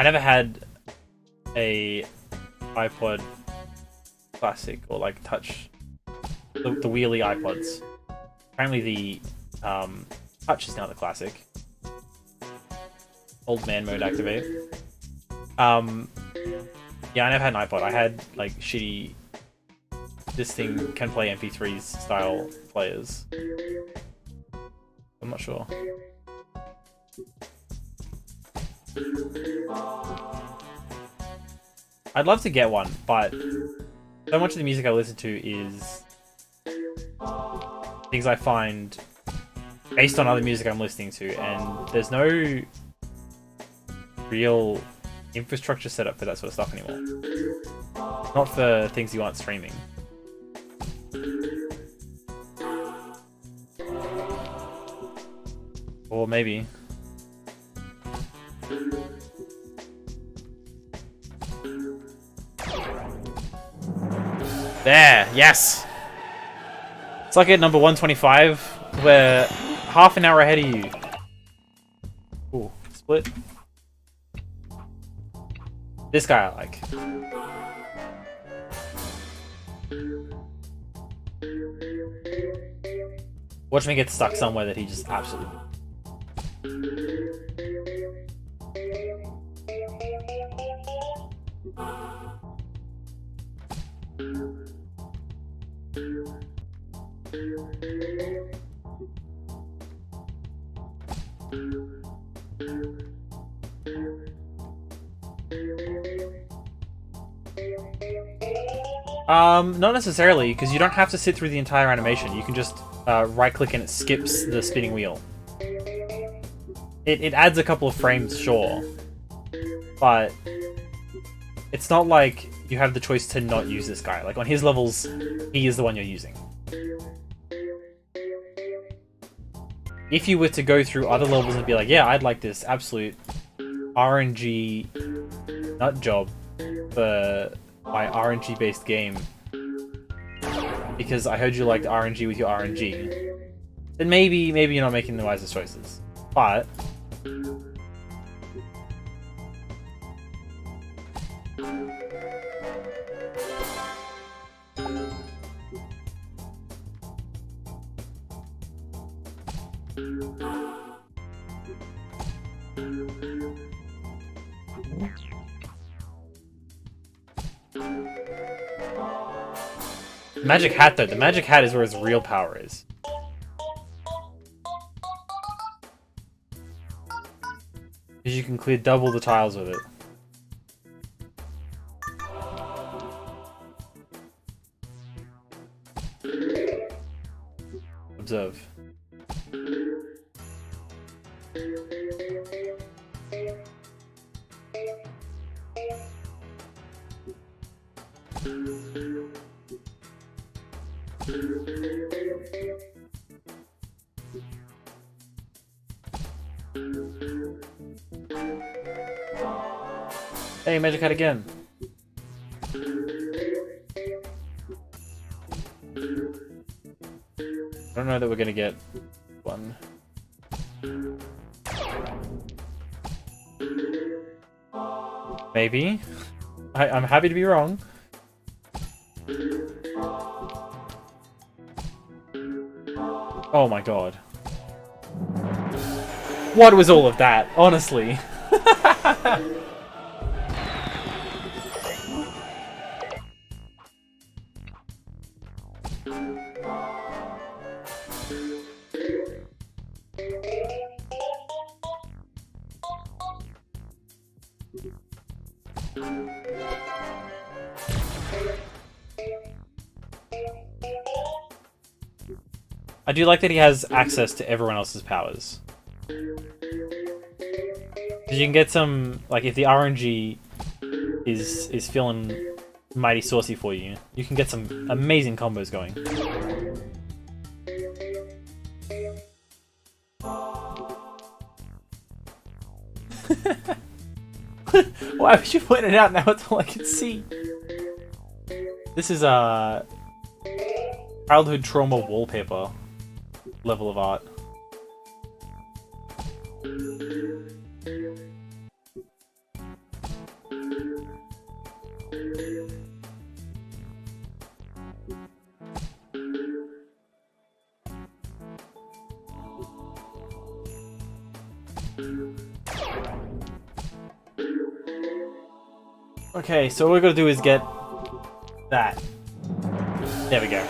never had a iPod Classic or like touch, the wheelie iPods. Apparently the touch is now the Classic. Old man mode activate. Yeah, I never had an iPod. I had like shitty, this thing can play MP3s style players. I'm not sure. I'd love to get one, but so much of the music I listen to is things I find based on other music I'm listening to, and there's no real infrastructure set up for that sort of stuff anymore. Not for things you aren't streaming. Or maybe. There, yes! It's like at number 125, we're half an hour ahead of you. Ooh, split. This guy I like. Watch me get stuck somewhere that he just absolutely... Not necessarily, because you don't have to sit through the entire animation. You can just right-click and it skips the spinning wheel. It adds a couple of frames, sure, but it's not like you have the choice to not use this guy. Like, on his levels, he is the one you're using. If you were to go through other levels and be like, yeah, I'd like this absolute RNG nut job for my RNG-based game, because I heard you liked RNG with your RNG, then maybe you're not making the wisest choices. But Magic Hat, though. The Magic Hat is where his real power is. Because you can clear double the tiles with it. Observe. Hey, Magic Hat again. I don't know that we're gonna get one. Maybe. I'm happy to be wrong. Oh my god. What was all of that, honestly? I do like that he has access to everyone else's powers. You can get some, like, if the RNG is feeling mighty saucy for you, you can get some amazing combos going. Why would you point it out now? It's all I can see. This is a childhood trauma wallpaper level of art. Okay, so all we gotta do is get that. There we go.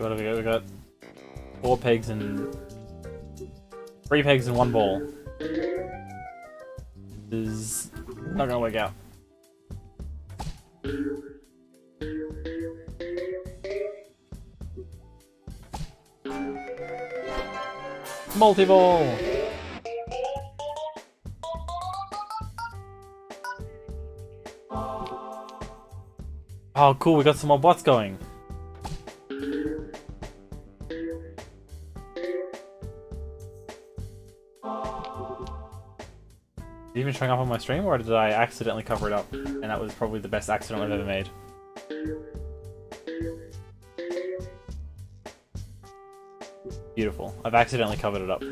What have we got? We got 4 pegs and 3 pegs and 1 ball. This is not gonna work out. Multi-ball! Oh, cool, we got some more bots going. Is it even showing up on my stream, or did I accidentally cover it up? And that was probably the best accident I've ever made. Beautiful. I've accidentally covered it up.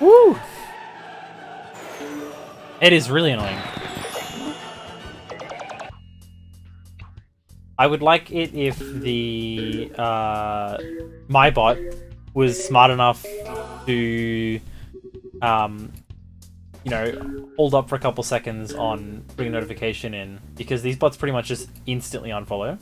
Woo! It is really annoying. I would like it if the my bot was smart enough to you know, hold up for a couple seconds on bring a notification in, because these bots pretty much just instantly unfollow.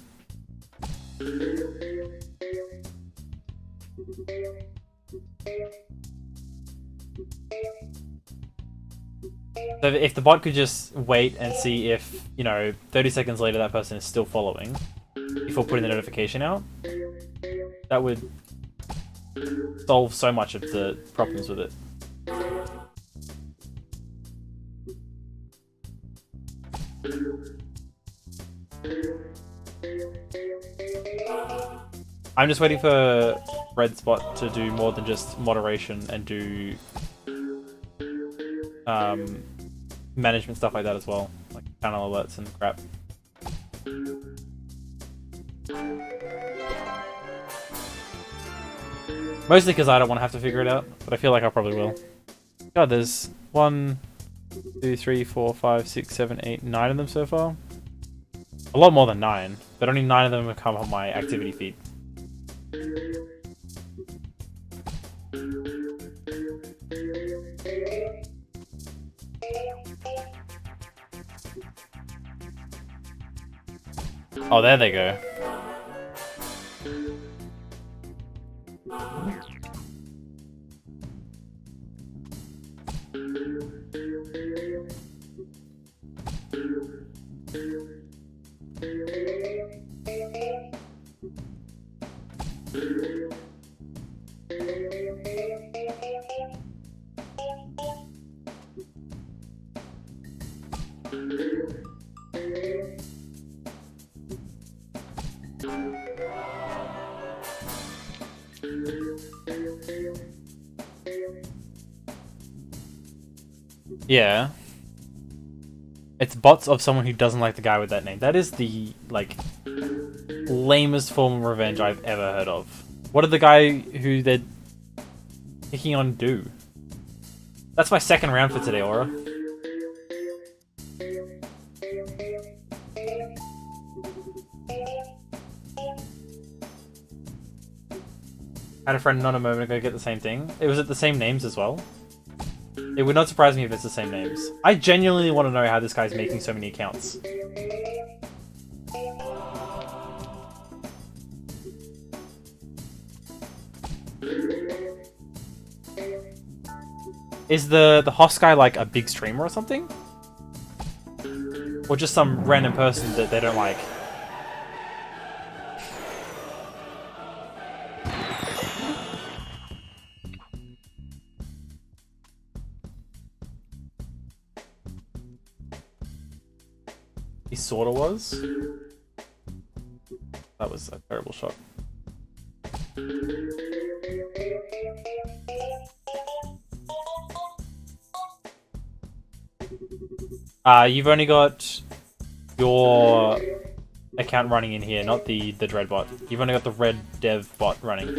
So if the bot could just wait and see if, you know, 30 seconds later that person is still following before putting the notification out, that would solve so much of the problems with it. I'm just waiting for Red Spot to do more than just moderation and do management stuff like that as well, like channel alerts and crap. Mostly because I don't want to have to figure it out, but I feel like I probably will. God, there's 1, 2, 3, 4, 5, 6, 7, 8, 9 of them so far. A lot more than 9, but only 9 of them have come on my activity feed. Oh, there they go. Yeah. It's bots of someone who doesn't like the guy with that name. That is the, like, lamest form of revenge I've ever heard of. What did the guy who they're picking on do? That's my second round for today, Aura. Had a friend not a moment ago get the same thing. It was at the same names as well. It would not surprise me if it's the same names. I genuinely want to know how this guy's making so many accounts. Is the host guy like a big streamer or something? Or just some random person that they don't like? He sorta was. That was a terrible shot. You've only got your account running in here, not the Dread bot. You've only got the red dev bot running.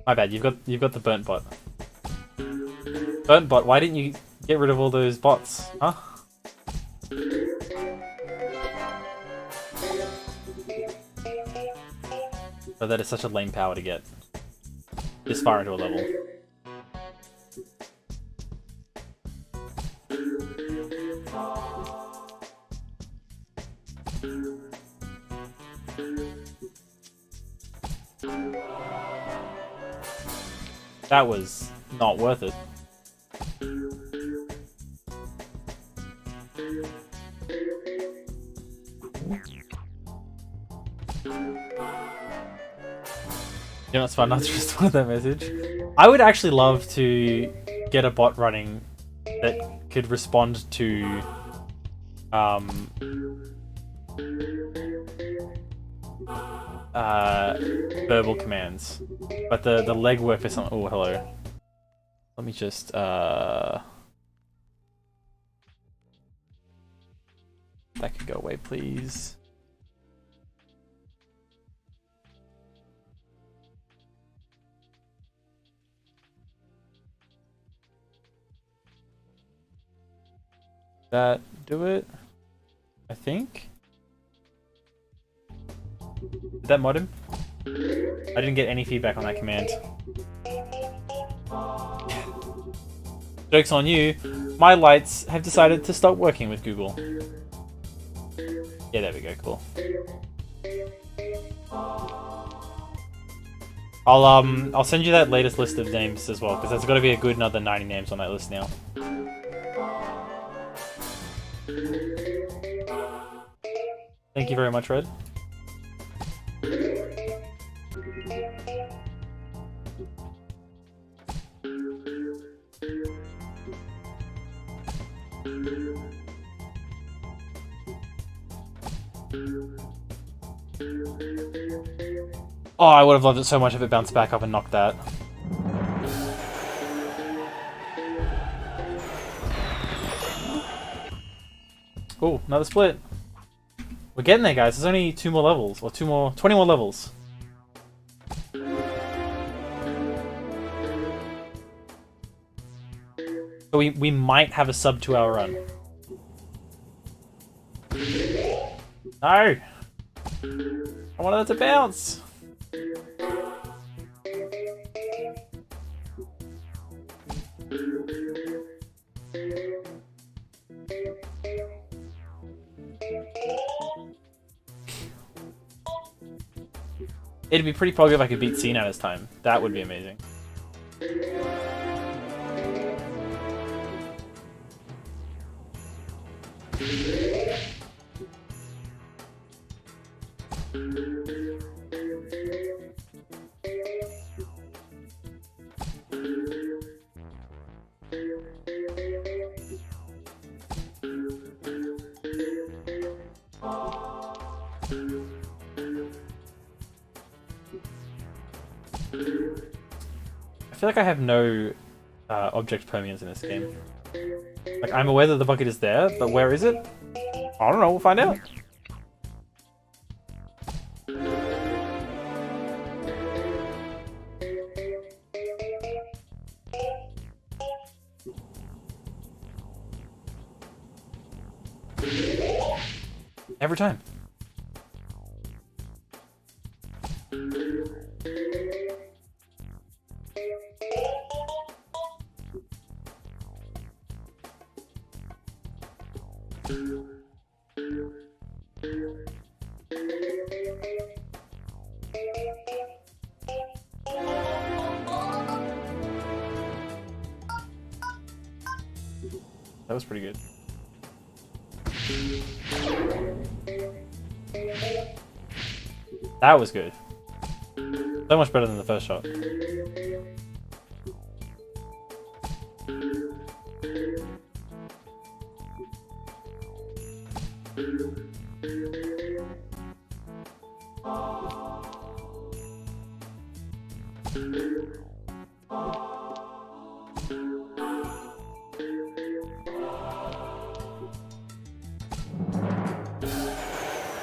My bad. You've got the burnt bot. Burnt bot. Why didn't you get rid of all those bots? Huh? But that is such a lame power to get this far into a level. That was not worth it. You know what's fun? Not to respond to that message. I would actually love to get a bot running that could respond to verbal commands, but the legwork for something. Oh, hello. Let me just that could go away, please. That do it? I think. Did that mod him? I didn't get any feedback on that command. Joke's on you. My lights have decided to stop working with Google. Yeah, there we go. Cool. I'll send you that latest list of names as well, because there's got to be a good another 90 names on that list now. Thank you very much, Red. Oh, I would have loved it so much if it bounced back up and knocked that. Oh, another split. We're getting there, guys. There's only 2 more levels, or 20 more levels. So we might have a sub 2 hour run. No! I wanted that to bounce! It'd be pretty pog if I could beat Cena this time. That would be amazing. I feel like I have no object permanence in this game. Like, I'm aware that the bucket is there, but where is it? I don't know, we'll find out. Every time. That was pretty good. That was good. So much better than the first shot.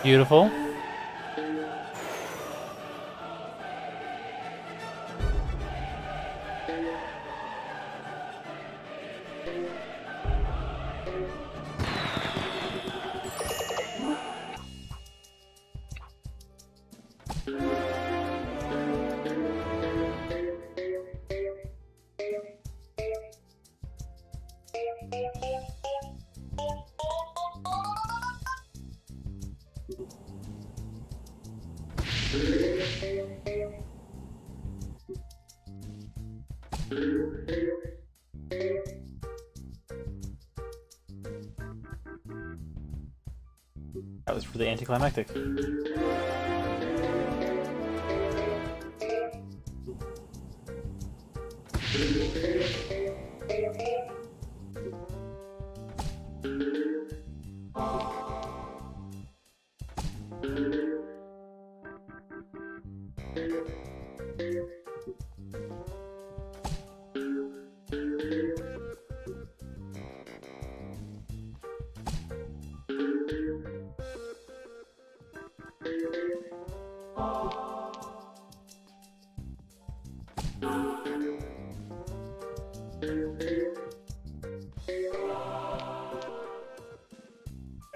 Beautiful. That was really anticlimactic.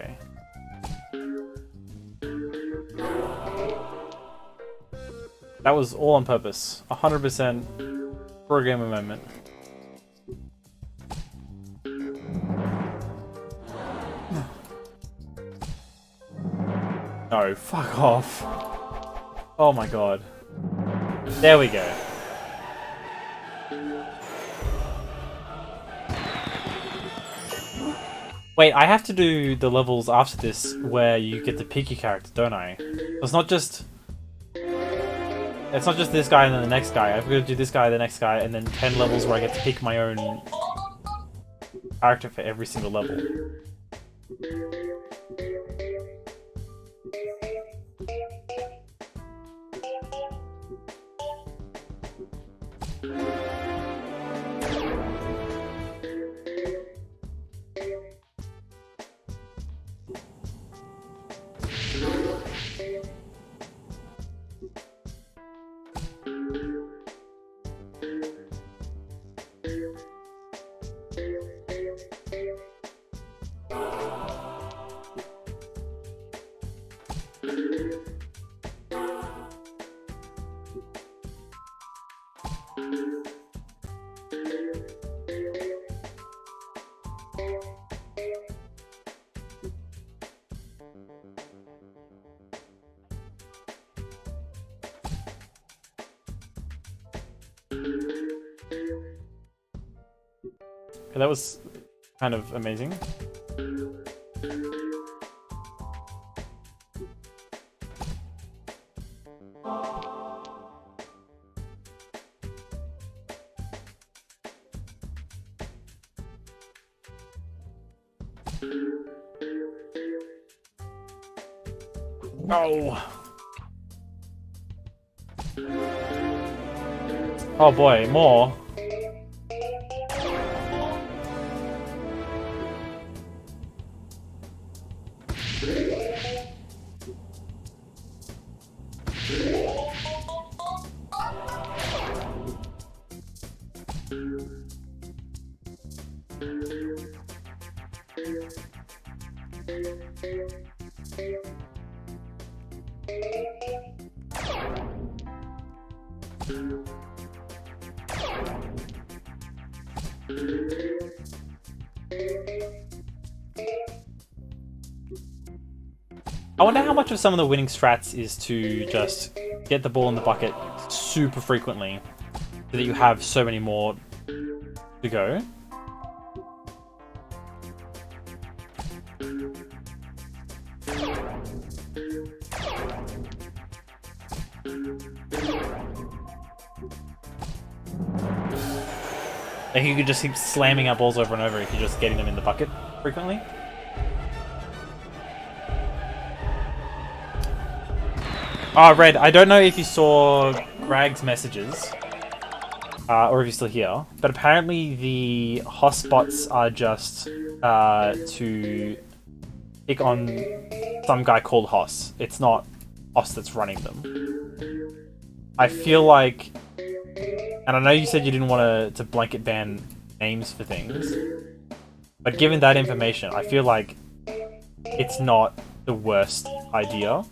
Okay. That was all on purpose. 100% for a gamer moment. No, fuck off. Oh my god. There we go. Wait, I have to do the levels after this where you get to pick your character, don't I? It's not just this guy and then the next guy. I've got to do this guy, the next guy, and then 10 levels where I get to pick my own character for every single level. Okay, that was kind of amazing. Oh. Oh boy, more. I wonder how much of some of the winning strats is to just get the ball in the bucket super frequently so that you have so many more to go. Like you could just keep slamming out balls over and over if you're just getting them in the bucket frequently. Oh, Red, I don't know if you saw Greg's messages, or if you're still here, but apparently the hotspots are just to pick on some guy called Hoss. It's not Hoss that's running them. I feel like, and I know you said you didn't want to blanket ban names for things, but given that information, I feel like it's not the worst idea.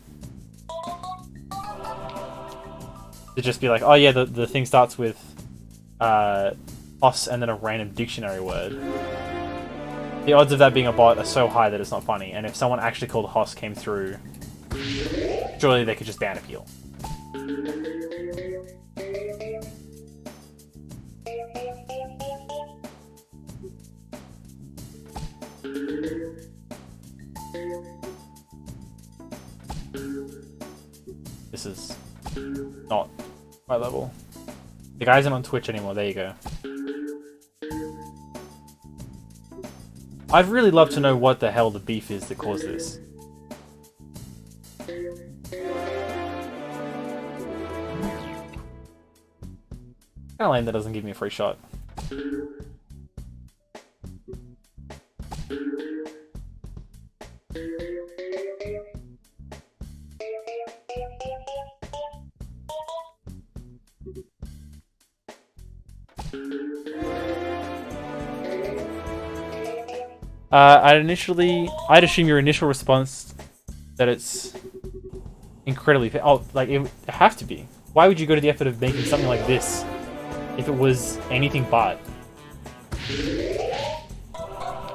To just be like, oh yeah, the thing starts with Hoss and then a random dictionary word. The odds of that being a bot are so high that it's not funny, and if someone actually called Hoss came through, surely they could just ban appeal. This is not my level. The guy isn't on Twitch anymore, there you go. I'd really love to know what the hell the beef is that caused this. Kinda lame that doesn't give me a free shot. I'd assume your initial response that it's incredibly... Oh, like, it would have to be. Why would you go to the effort of making something like this if it was anything but?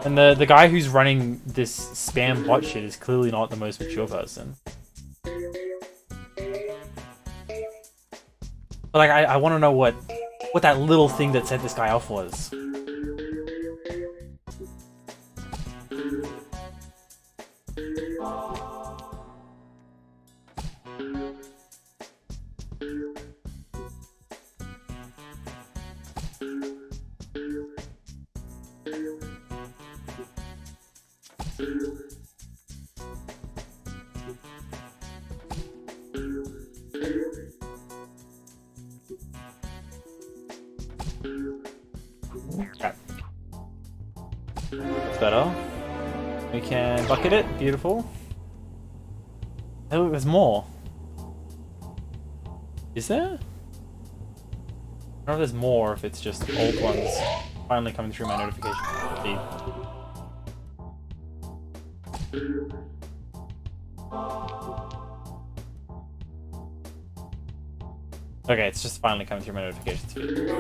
And the guy who's running this spam bot shit is clearly not the most mature person. But like, I want to know what that little thing that set this guy off was. That's better. We can bucket it. Beautiful. Oh, there's more. Is there? I don't know if there's more, if it's just old ones finally coming through my notification feed. Okay, it's just finally coming through my notifications feed.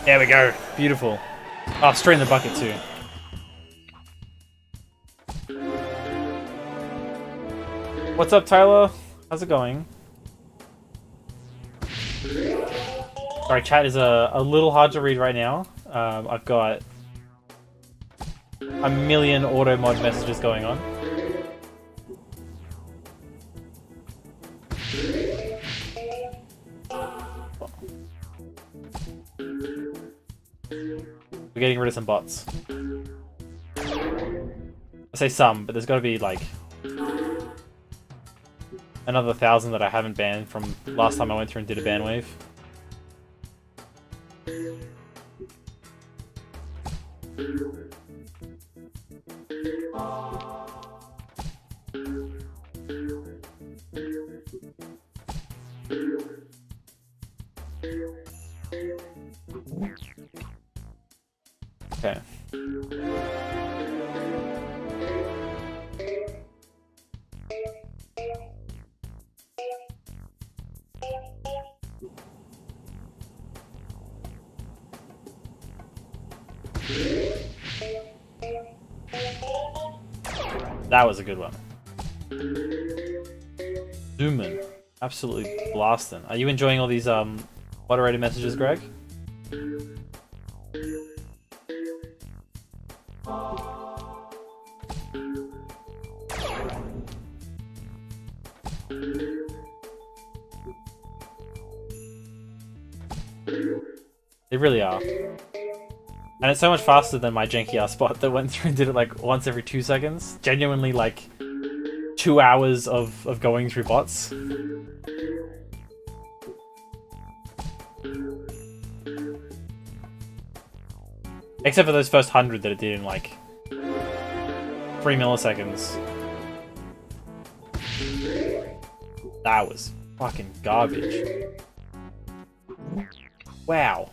There we go. Beautiful. Oh, straight in the bucket too. What's up, Tyler? How's it going? Sorry, chat is a little hard to read right now. I've got a million auto mod messages going on. We're getting rid of some bots. I say some, but there's got to be like another 1,000 that I haven't banned from last time I went through and did a ban wave. That was a good one. Zoomin. Absolutely blasting. Are you enjoying all these moderated messages, Greg? They really are. And it's so much faster than my janky ass bot that went through and did it like once every 2 seconds. Genuinely like 2 hours of going through bots. Except for those first 100 that it did in like 3 milliseconds. That was fucking garbage. Wow.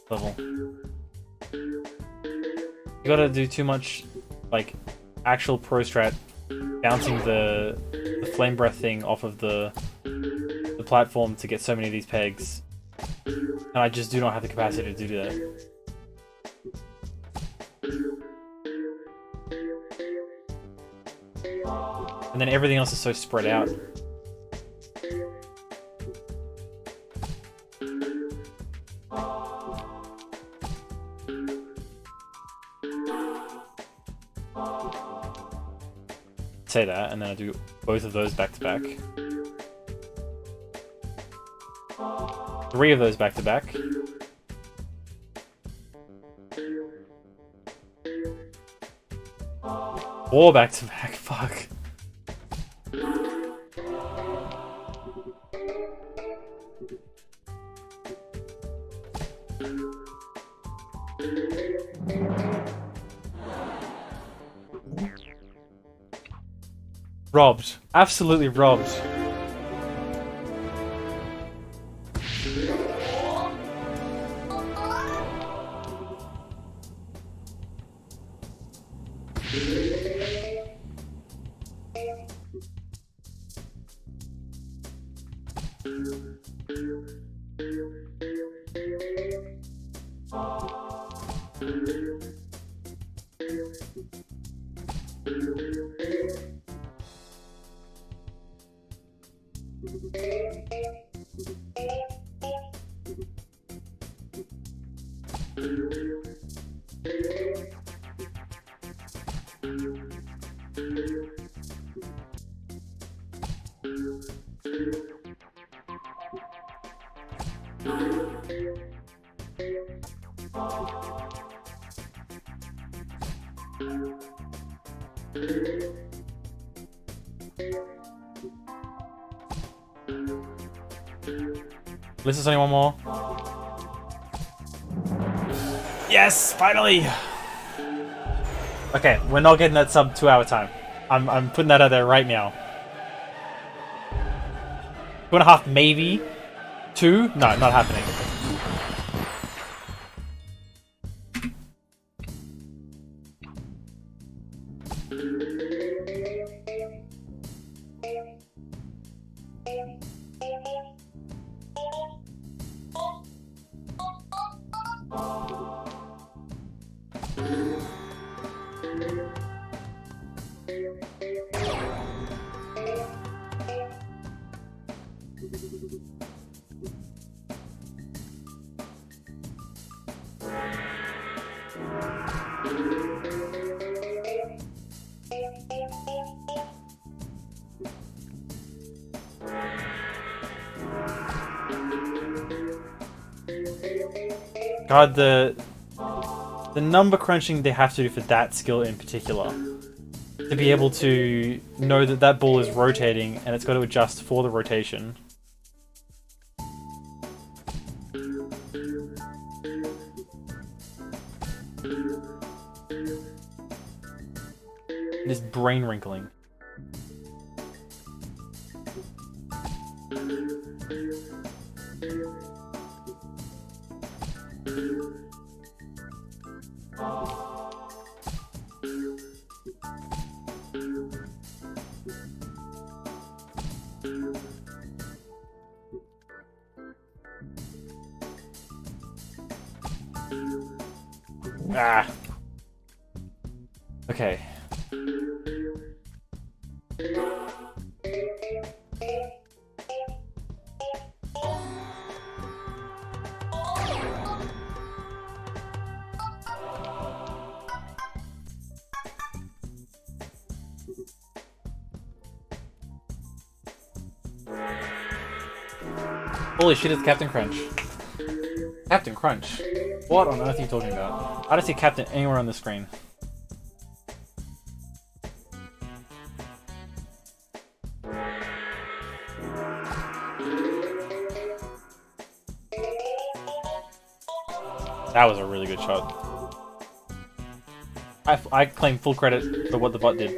Level. You gotta do too much, like, actual pro strat, bouncing the flame breath thing off of the platform to get so many of these pegs. And I just do not have the capacity to do that. And then everything else is so spread out. Say that, and then I do both of those back to back. 3 of those back to back. Four back to back, fuck. Robbed. Absolutely robbed. This is only one more. Yes, finally. Okay, we're not getting that sub 2 hour time. I'm putting that out there right now. 2.5 maybe. 2? No, not happening. God, the number crunching they have to do for that skill in particular, to be able to know that that ball is rotating and it's got to adjust for the rotation. It is brain wrinkling. Ah. Okay. Holy shit, it's Captain Crunch. Captain Crunch? What on earth are you talking about? I don't see Captain anywhere on the screen. That was a really good shot. I claim full credit for what the bot did.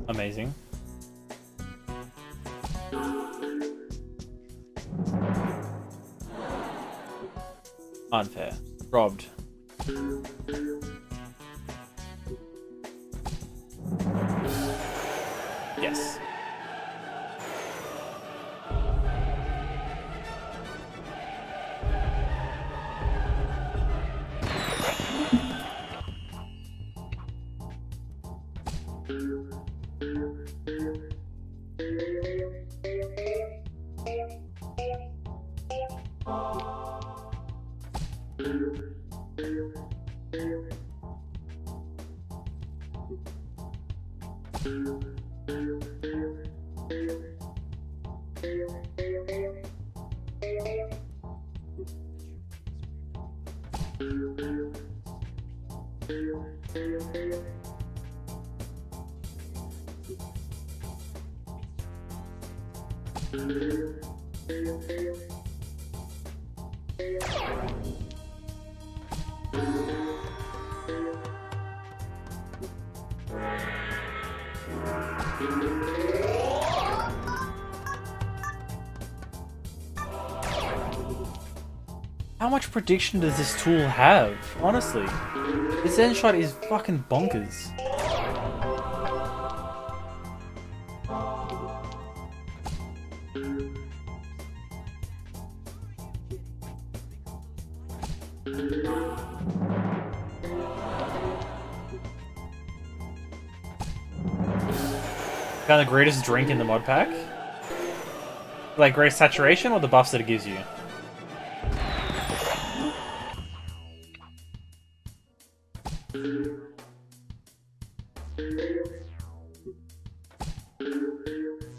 Amazing. Unfair. Robbed. Yes. How much prediction does this tool have? Honestly, this end shot is fucking bonkers. Kind of the greatest drink in the mod pack? Like greatest saturation or the buffs that it gives you?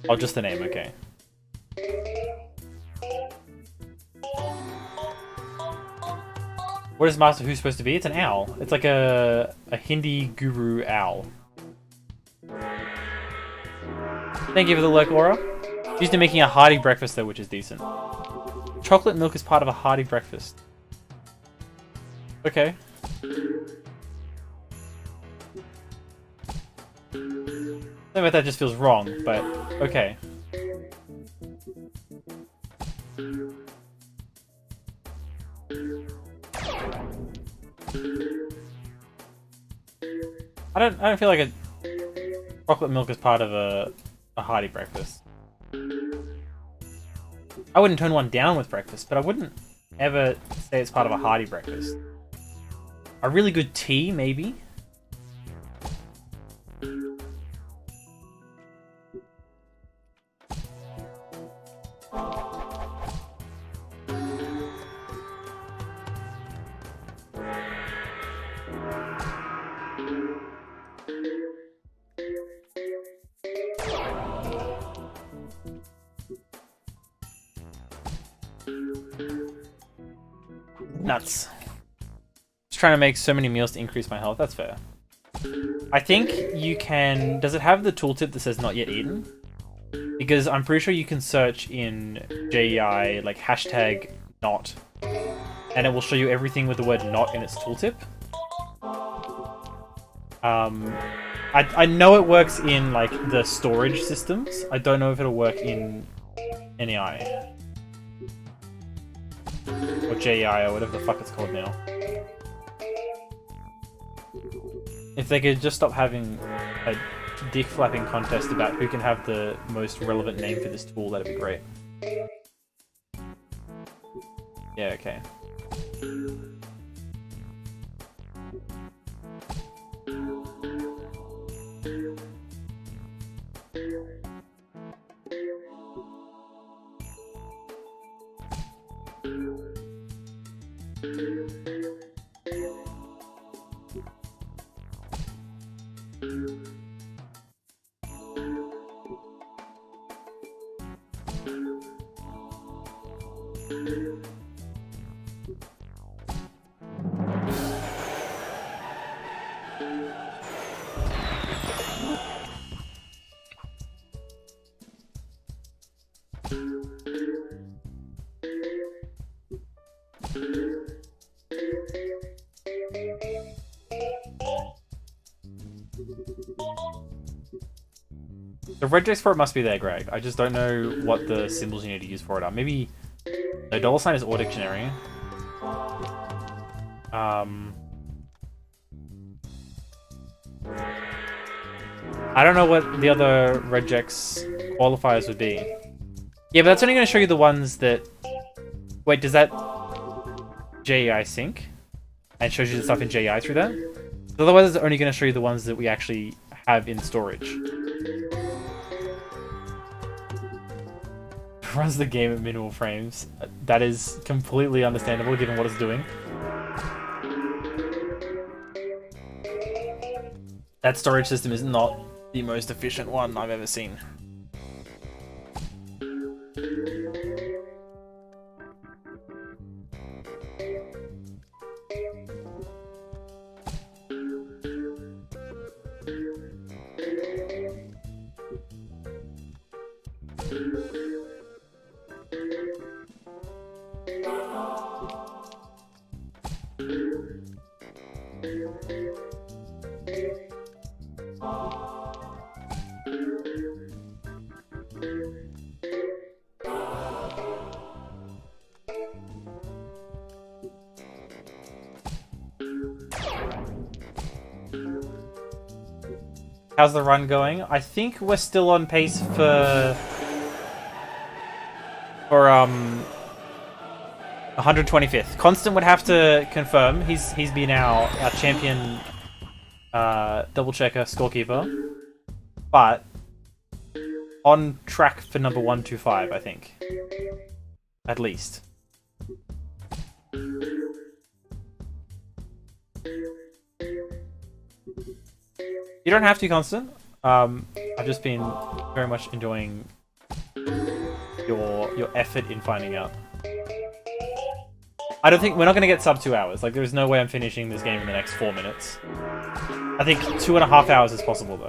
Oh, just the name, okay. What is Master Who supposed to be? It's an owl. It's like a Hindi guru owl. Thank you for the lurk, Aura. Used to making a hearty breakfast though, which is decent. Chocolate milk is part of a hearty breakfast. Okay. Something about that just feels wrong, but okay. I don't feel like a chocolate milk is part of a hearty breakfast. I wouldn't turn one down with breakfast, but I wouldn't ever say it's part of a hearty breakfast. A really good tea, maybe? Nuts. Just trying to make so many meals to increase my health. That's fair. I think you can... Does it have the tooltip that says not yet eaten? Because I'm pretty sure you can search in JEI, like hashtag not, and it will show you everything with the word not in its tooltip. I know it works in like the storage systems. I don't know if it'll work in NEI. Or JEI, or whatever the fuck it's called now. If they could just stop having a dick flapping contest about who can have the most relevant name for this tool, that'd be great. Yeah, okay. The regex for it must be there, Greg. I just don't know what the symbols you need to use for it are. Maybe... No, $sign is Audictionary. Dictionary. I don't know what the other regex qualifiers would be. Yeah, but that's only going to show you the ones that... Wait, does that JEI sync? And shows you the stuff in JEI through that? Otherwise, it's only going to show you the ones that we actually have in storage. Runs the game at minimal frames. That is completely understandable given what it's doing. That storage system is not the most efficient one I've ever seen. How's the run going? I think we're still on pace for 125th. Constant would have to confirm. He's been our champion double checker scorekeeper, but on track for number 125, I think, at least. You don't have to, Constant. I've just been very much enjoying your effort in finding out. I don't think we're not going to get sub 2 hours. Like, there's no way I'm finishing this game in the next 4 minutes. I think 2.5 hours is possible, though.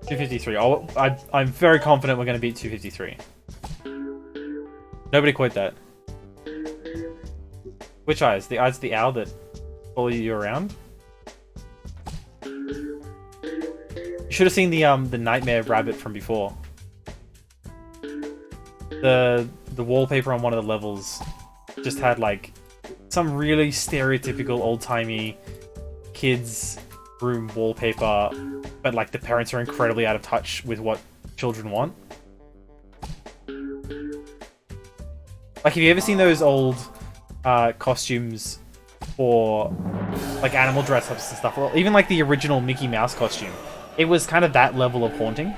253. I'm very confident we're going to beat 253. Nobody quote that. Which eyes? The eyes of the owl that follow you around? You should have seen the nightmare rabbit from before. The wallpaper on one of the levels just had like some really stereotypical old-timey kids room wallpaper, but like the parents are incredibly out of touch with what children want. Like, have you ever seen those old costumes for like animal dress-ups and stuff? Or even like the original Mickey Mouse costume. It was kind of that level of haunting.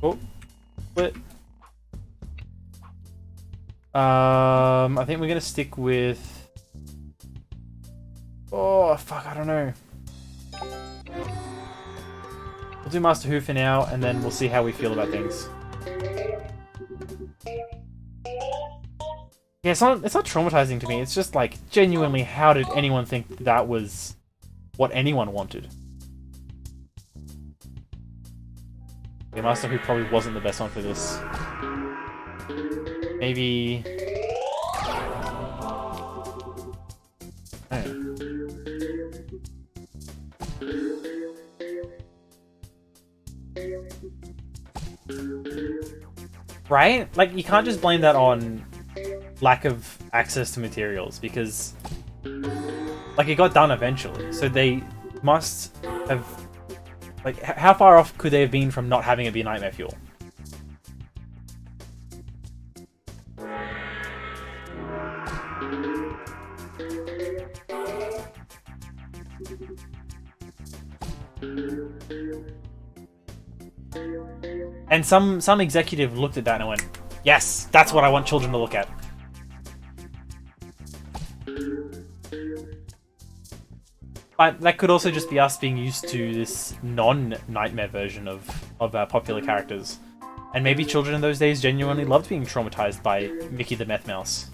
Oh, split. I think we're gonna stick with. Oh fuck! I don't know. We'll do Master Who for now, and then we'll see how we feel about things. Yeah, it's not traumatizing to me. It's just like, genuinely, how did anyone think that was what anyone wanted? Yeah, Master Who probably wasn't the best one for this. Maybe... Right? Like, you can't just blame that on lack of access to materials, because like, it got done eventually, so they must have, like, how far off could they have been from not having it be nightmare fuel? And some executive looked at that and went, yes, that's what I want children to look at. But that could also just be us being used to this non-nightmare version of popular characters. And maybe children in those days genuinely loved being traumatized by Mickey the Meth Mouse.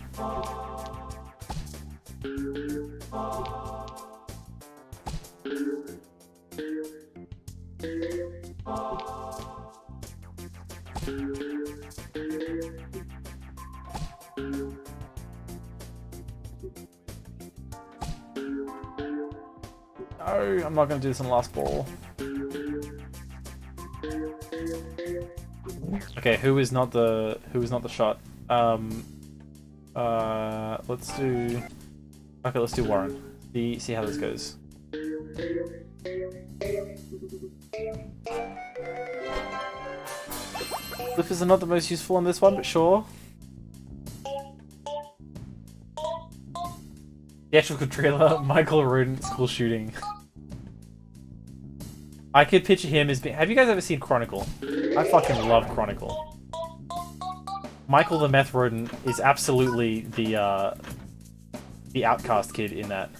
No, I'm not going to do this on the last ball. Okay, who is not the shot? Let's do. Okay, let's do Warren. See how this goes. Flippers are not the most useful on this one, but sure. Theatrical trailer, Michael Rodent school shooting. I could picture him as being... Have you guys ever seen Chronicle? I fucking love Chronicle. Michael the Meth Rodent is absolutely the outcast kid in that.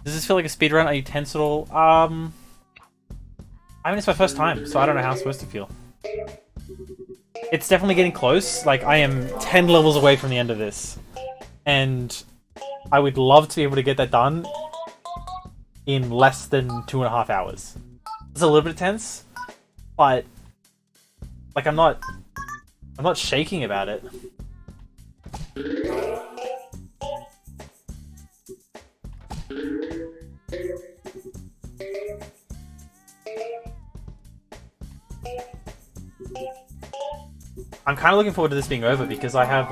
Does this feel like a speedrun? Are you tense at all? I mean, it's my first time, so I don't know how I'm supposed to feel. It's definitely getting close. Like, I am 10 levels away from the end of this. And I would love to be able to get that done in less than 2.5 hours. It's a little bit tense, but like, I'm not shaking about it. I'm kind of looking forward to this being over because I have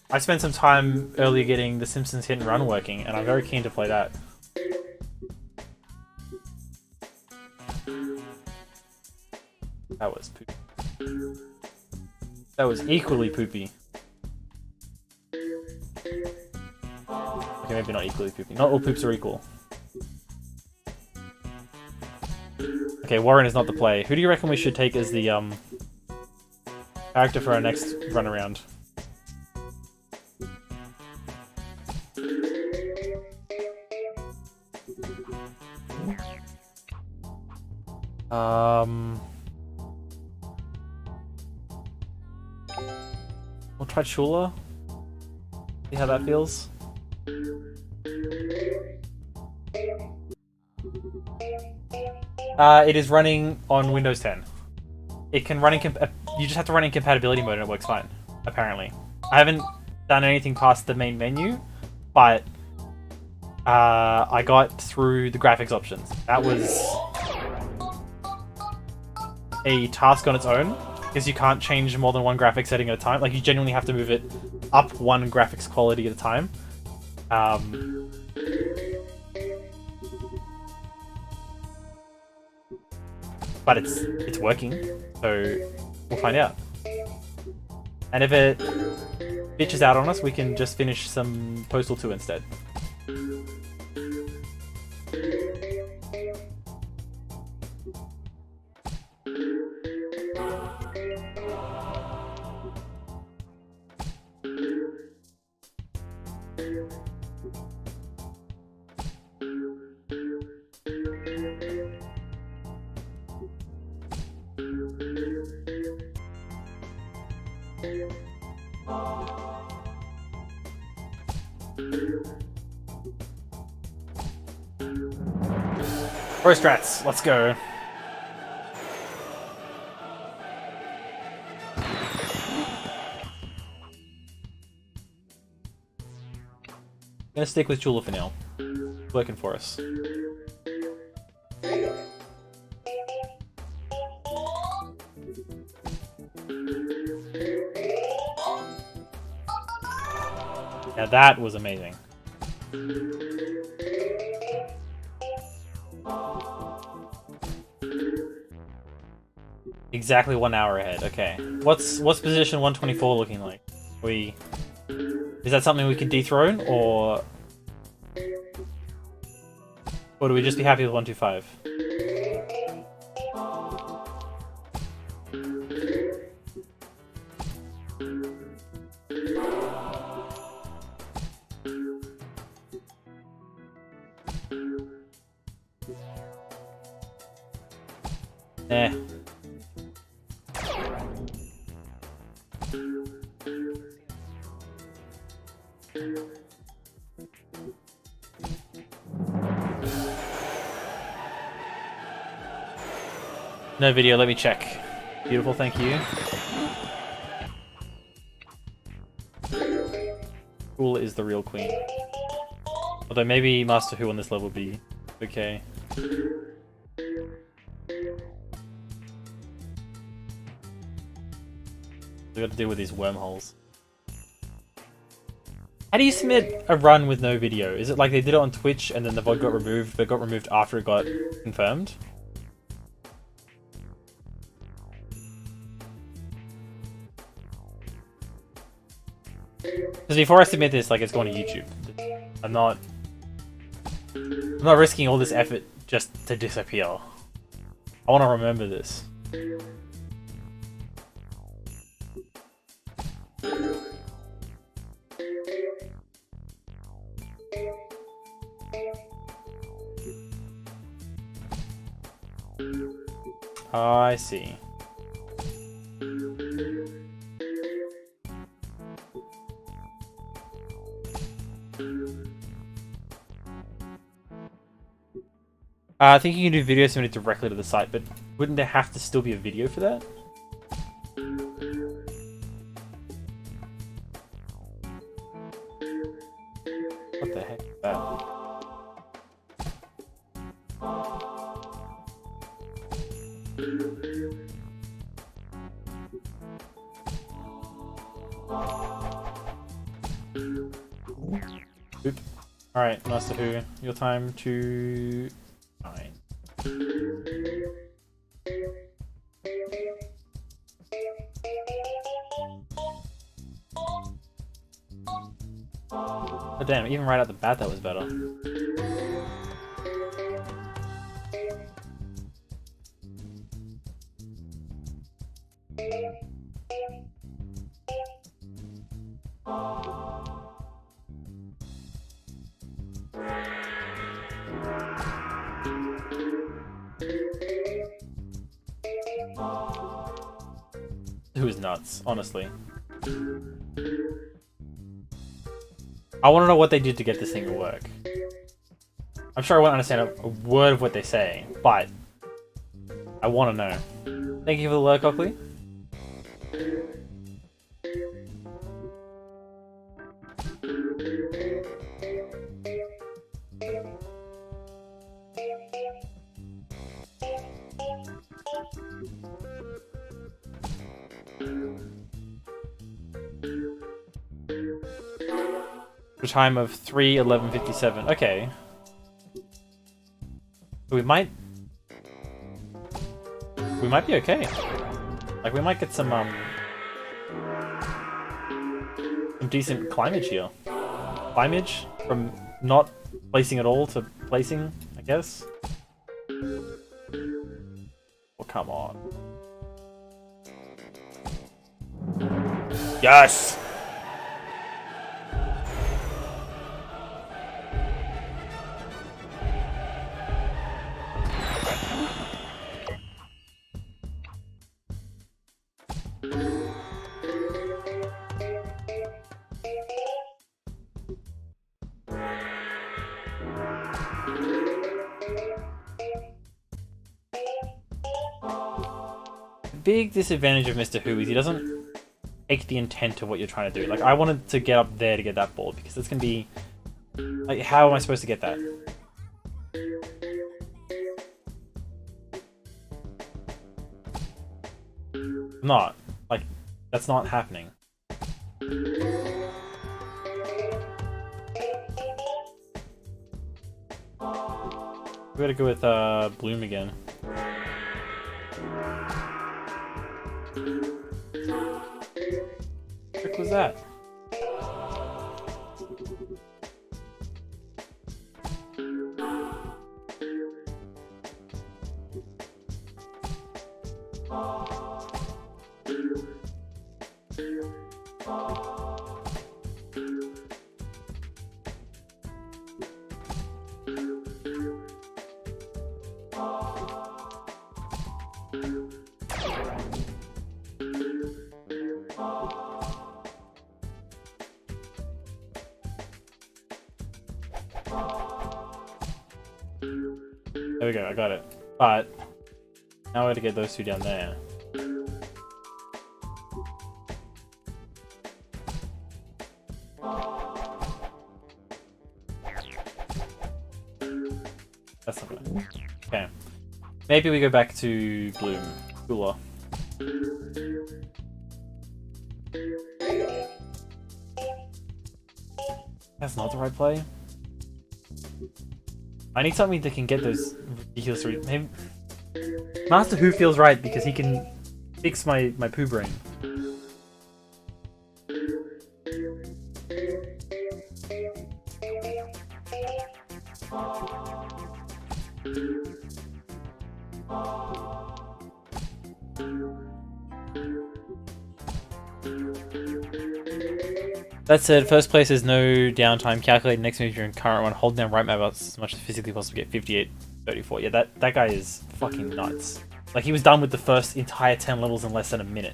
I spent some time earlier getting The Simpsons Hit and Run working, and I'm very keen to play that. That was poopy. That was equally poopy. Okay, maybe not equally poopy. Not all poops are equal. Okay, Warren is not the play. Who do you reckon we should take as the character for our next run around? We'll try Chula. See how that feels. It is running on Windows 10. It can run in you just have to run in compatibility mode and it works fine, apparently. I haven't done anything past the main menu, but I got through the graphics options. That was a task on its own, because you can't change more than one graphic setting at a time. Like, you genuinely have to move it up one graphics quality at a time. But it's working, so we'll find out. And if it bitches out on us, we can just finish some Postal 2 instead. Pro strats, let's go. I'm gonna stick with Chula for now. It's working for us. Now that was amazing. Exactly 1 hour ahead. Okay. What's position 124 looking like? Is that something we could dethrone, or do we just be happy with 125? Eh. No video, let me check. Beautiful, thank you. Cool is the real queen. Although maybe Master Who on this level would be okay. We got to deal with these wormholes. How do you submit a run with no video? Is it like they did it on Twitch and then the VOD got removed, but got removed after it got confirmed? Because before I submit this, like, it's going to YouTube. I'm not risking all this effort just to disappear. I want to remember this. I see. I think you can do video submitted directly to the site, but wouldn't there have to still be a video for that? What the heck is that? Alright, Master Who, your time to shine. Oh damn, even right out the bat that was better. Who is nuts, honestly. I want to know what they did to get this thing to work. I'm sure I won't understand a word of what they say, but I want to know. Thank you for the lurk, Ockley. A time of 3:11:57. Okay. We might be okay. Like we might get some decent climbage here. Climbage from not placing at all to placing, I guess. Oh, come on. Yes! Big disadvantage of Mr. Who is he doesn't take the intent of what you're trying to do. Like, I wanted to get up there to get that board, because it's gonna be... Like, how am I supposed to get that? I'm not. Like, that's not happening. We gotta go with, Bloom again. What the frick was that? There we go, I got it. But now I gotta get those two down there. That's not good. Okay. Maybe we go back to Bloom. Cooler. That's not the right play. I need something that can get those ridiculous... Maybe... Master Who feels right because he can fix my poo brain. That said, first place is no downtime. Calculate next move during current one. Hold down right mouse as much as physically possible to get 58-34. Yeah, that guy is fucking nuts. Like, he was done with the first entire 10 levels in less than a minute.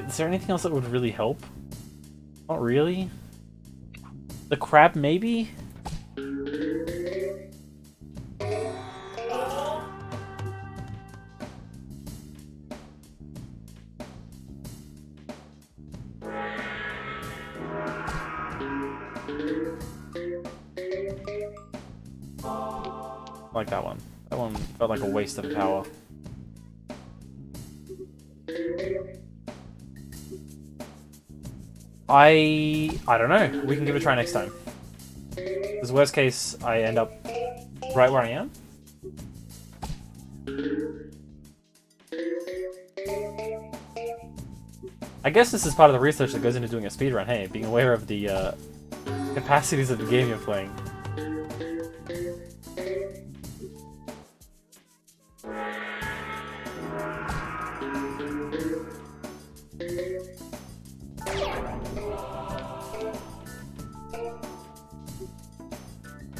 Is there anything else that would really help? Not really. The crab, maybe? Like that one. That one felt like a waste of power. I don't know. We can give it a try next time. Because worst case, I end up right where I am. I guess this is part of the research that goes into doing a speedrun. Hey, being aware of the capacities of the game you're playing.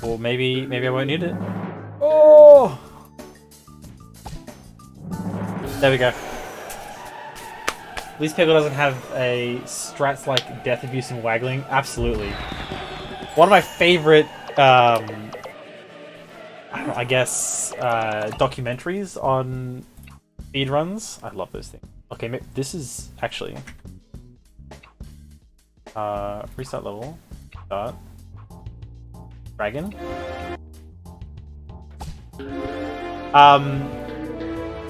Or maybe I won't need it. Oh! There we go. At least Peggle doesn't have a strats like death abuse and waggling. Absolutely. One of my favorite, I guess, documentaries on speedruns. I love those things. Okay, this is actually... restart level. Start. Dragon.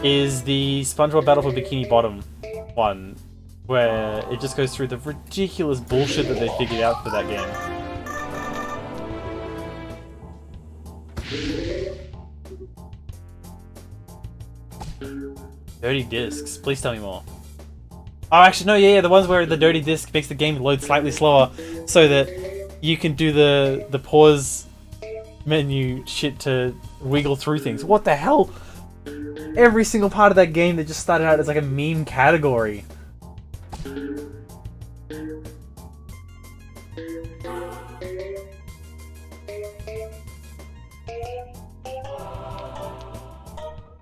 Is the SpongeBob Battle for Bikini Bottom one, where it just goes through the ridiculous bullshit that they figured out for that game. Dirty discs. Please tell me more. Oh, actually, no, yeah, the ones where the dirty disc makes the game load slightly slower, so that you can do the pause menu shit to wiggle through things. What the hell? Every single part of that game that just started out as like a meme category.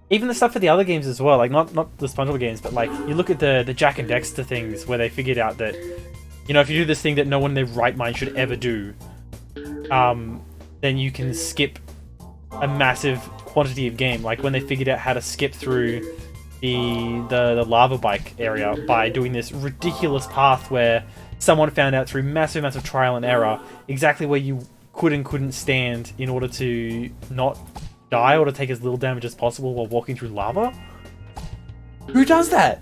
Even the stuff for the other games as well, like not the SpongeBob games, but like you look at the Jack and Dexter things where they figured out that, you know, if you do this thing that no one in their right mind should ever do, then you can skip a massive quantity of game. Like when they figured out how to skip through the lava bike area by doing this ridiculous path where someone found out through massive amounts of trial and error exactly where you could and couldn't stand in order to not die or to take as little damage as possible while walking through lava? Who does that?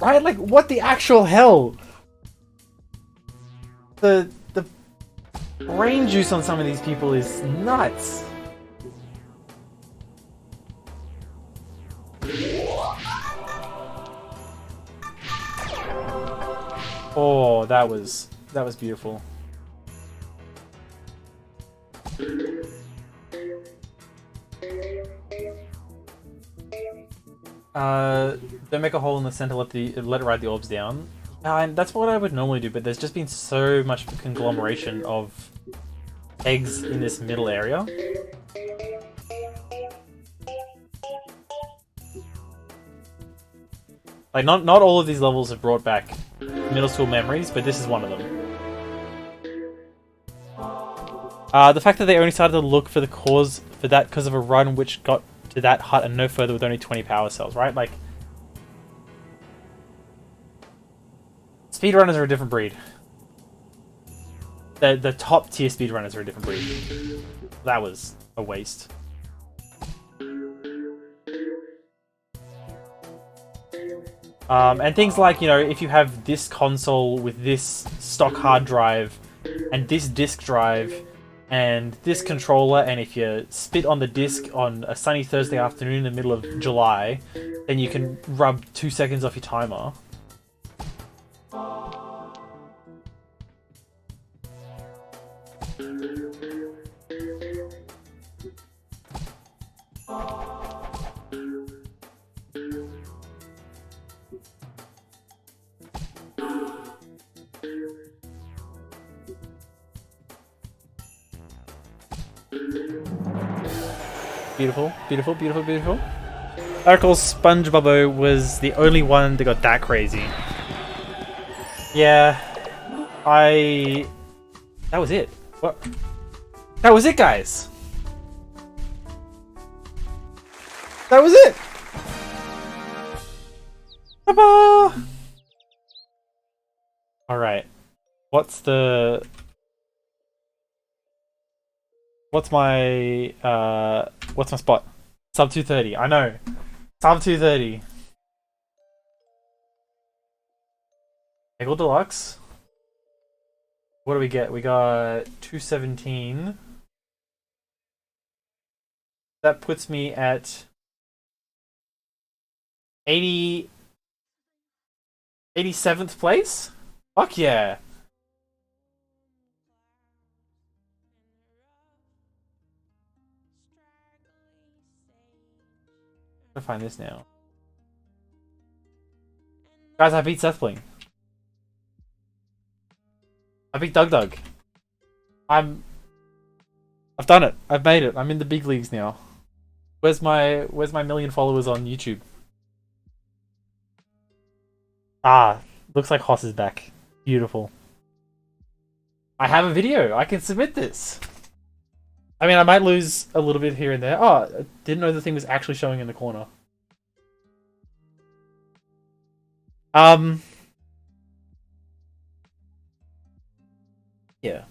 Right? Like, what the actual hell? The brain juice on some of these people is nuts. Oh, that was beautiful. Don't make a hole in the center, let it ride the orbs down. And that's what I would normally do, but there's just been so much conglomeration of eggs in this middle area. Like, not all of these levels have brought back middle school memories, but this is one of them. The fact that they only started to look for the cause for that because of a run which got to that hut and no further with only 20 power cells, right? Like, speedrunners are a different breed. The top tier speedrunners are a different breed. That was a waste. And things like, you know, if you have this console with this stock hard drive and this disk drive and this controller, and if you spit on the disc on a sunny Thursday afternoon in the middle of July, then you can rub 2 seconds off your timer. Beautiful, beautiful, beautiful, beautiful. I recall SpongeBob was the only one that got that crazy. Yeah, that was it. What? That was it, guys. That was it. Ta-ba! All right. What's my spot? Sub 230. I know. Sub 230. Peggle Deluxe. What do we get? We got 217. That puts me at 87th place? Fuck yeah. I'm gonna find this now. Guys, I beat Sethbling. I beat Doug. I've done it. I've made it. I'm in the big leagues now. Where's my million followers on YouTube? Ah, looks like Hoss is back. Beautiful. I have a video. I can submit this. I mean, I might lose a little bit here and there. Oh, I didn't know the thing was actually showing in the corner. Yeah.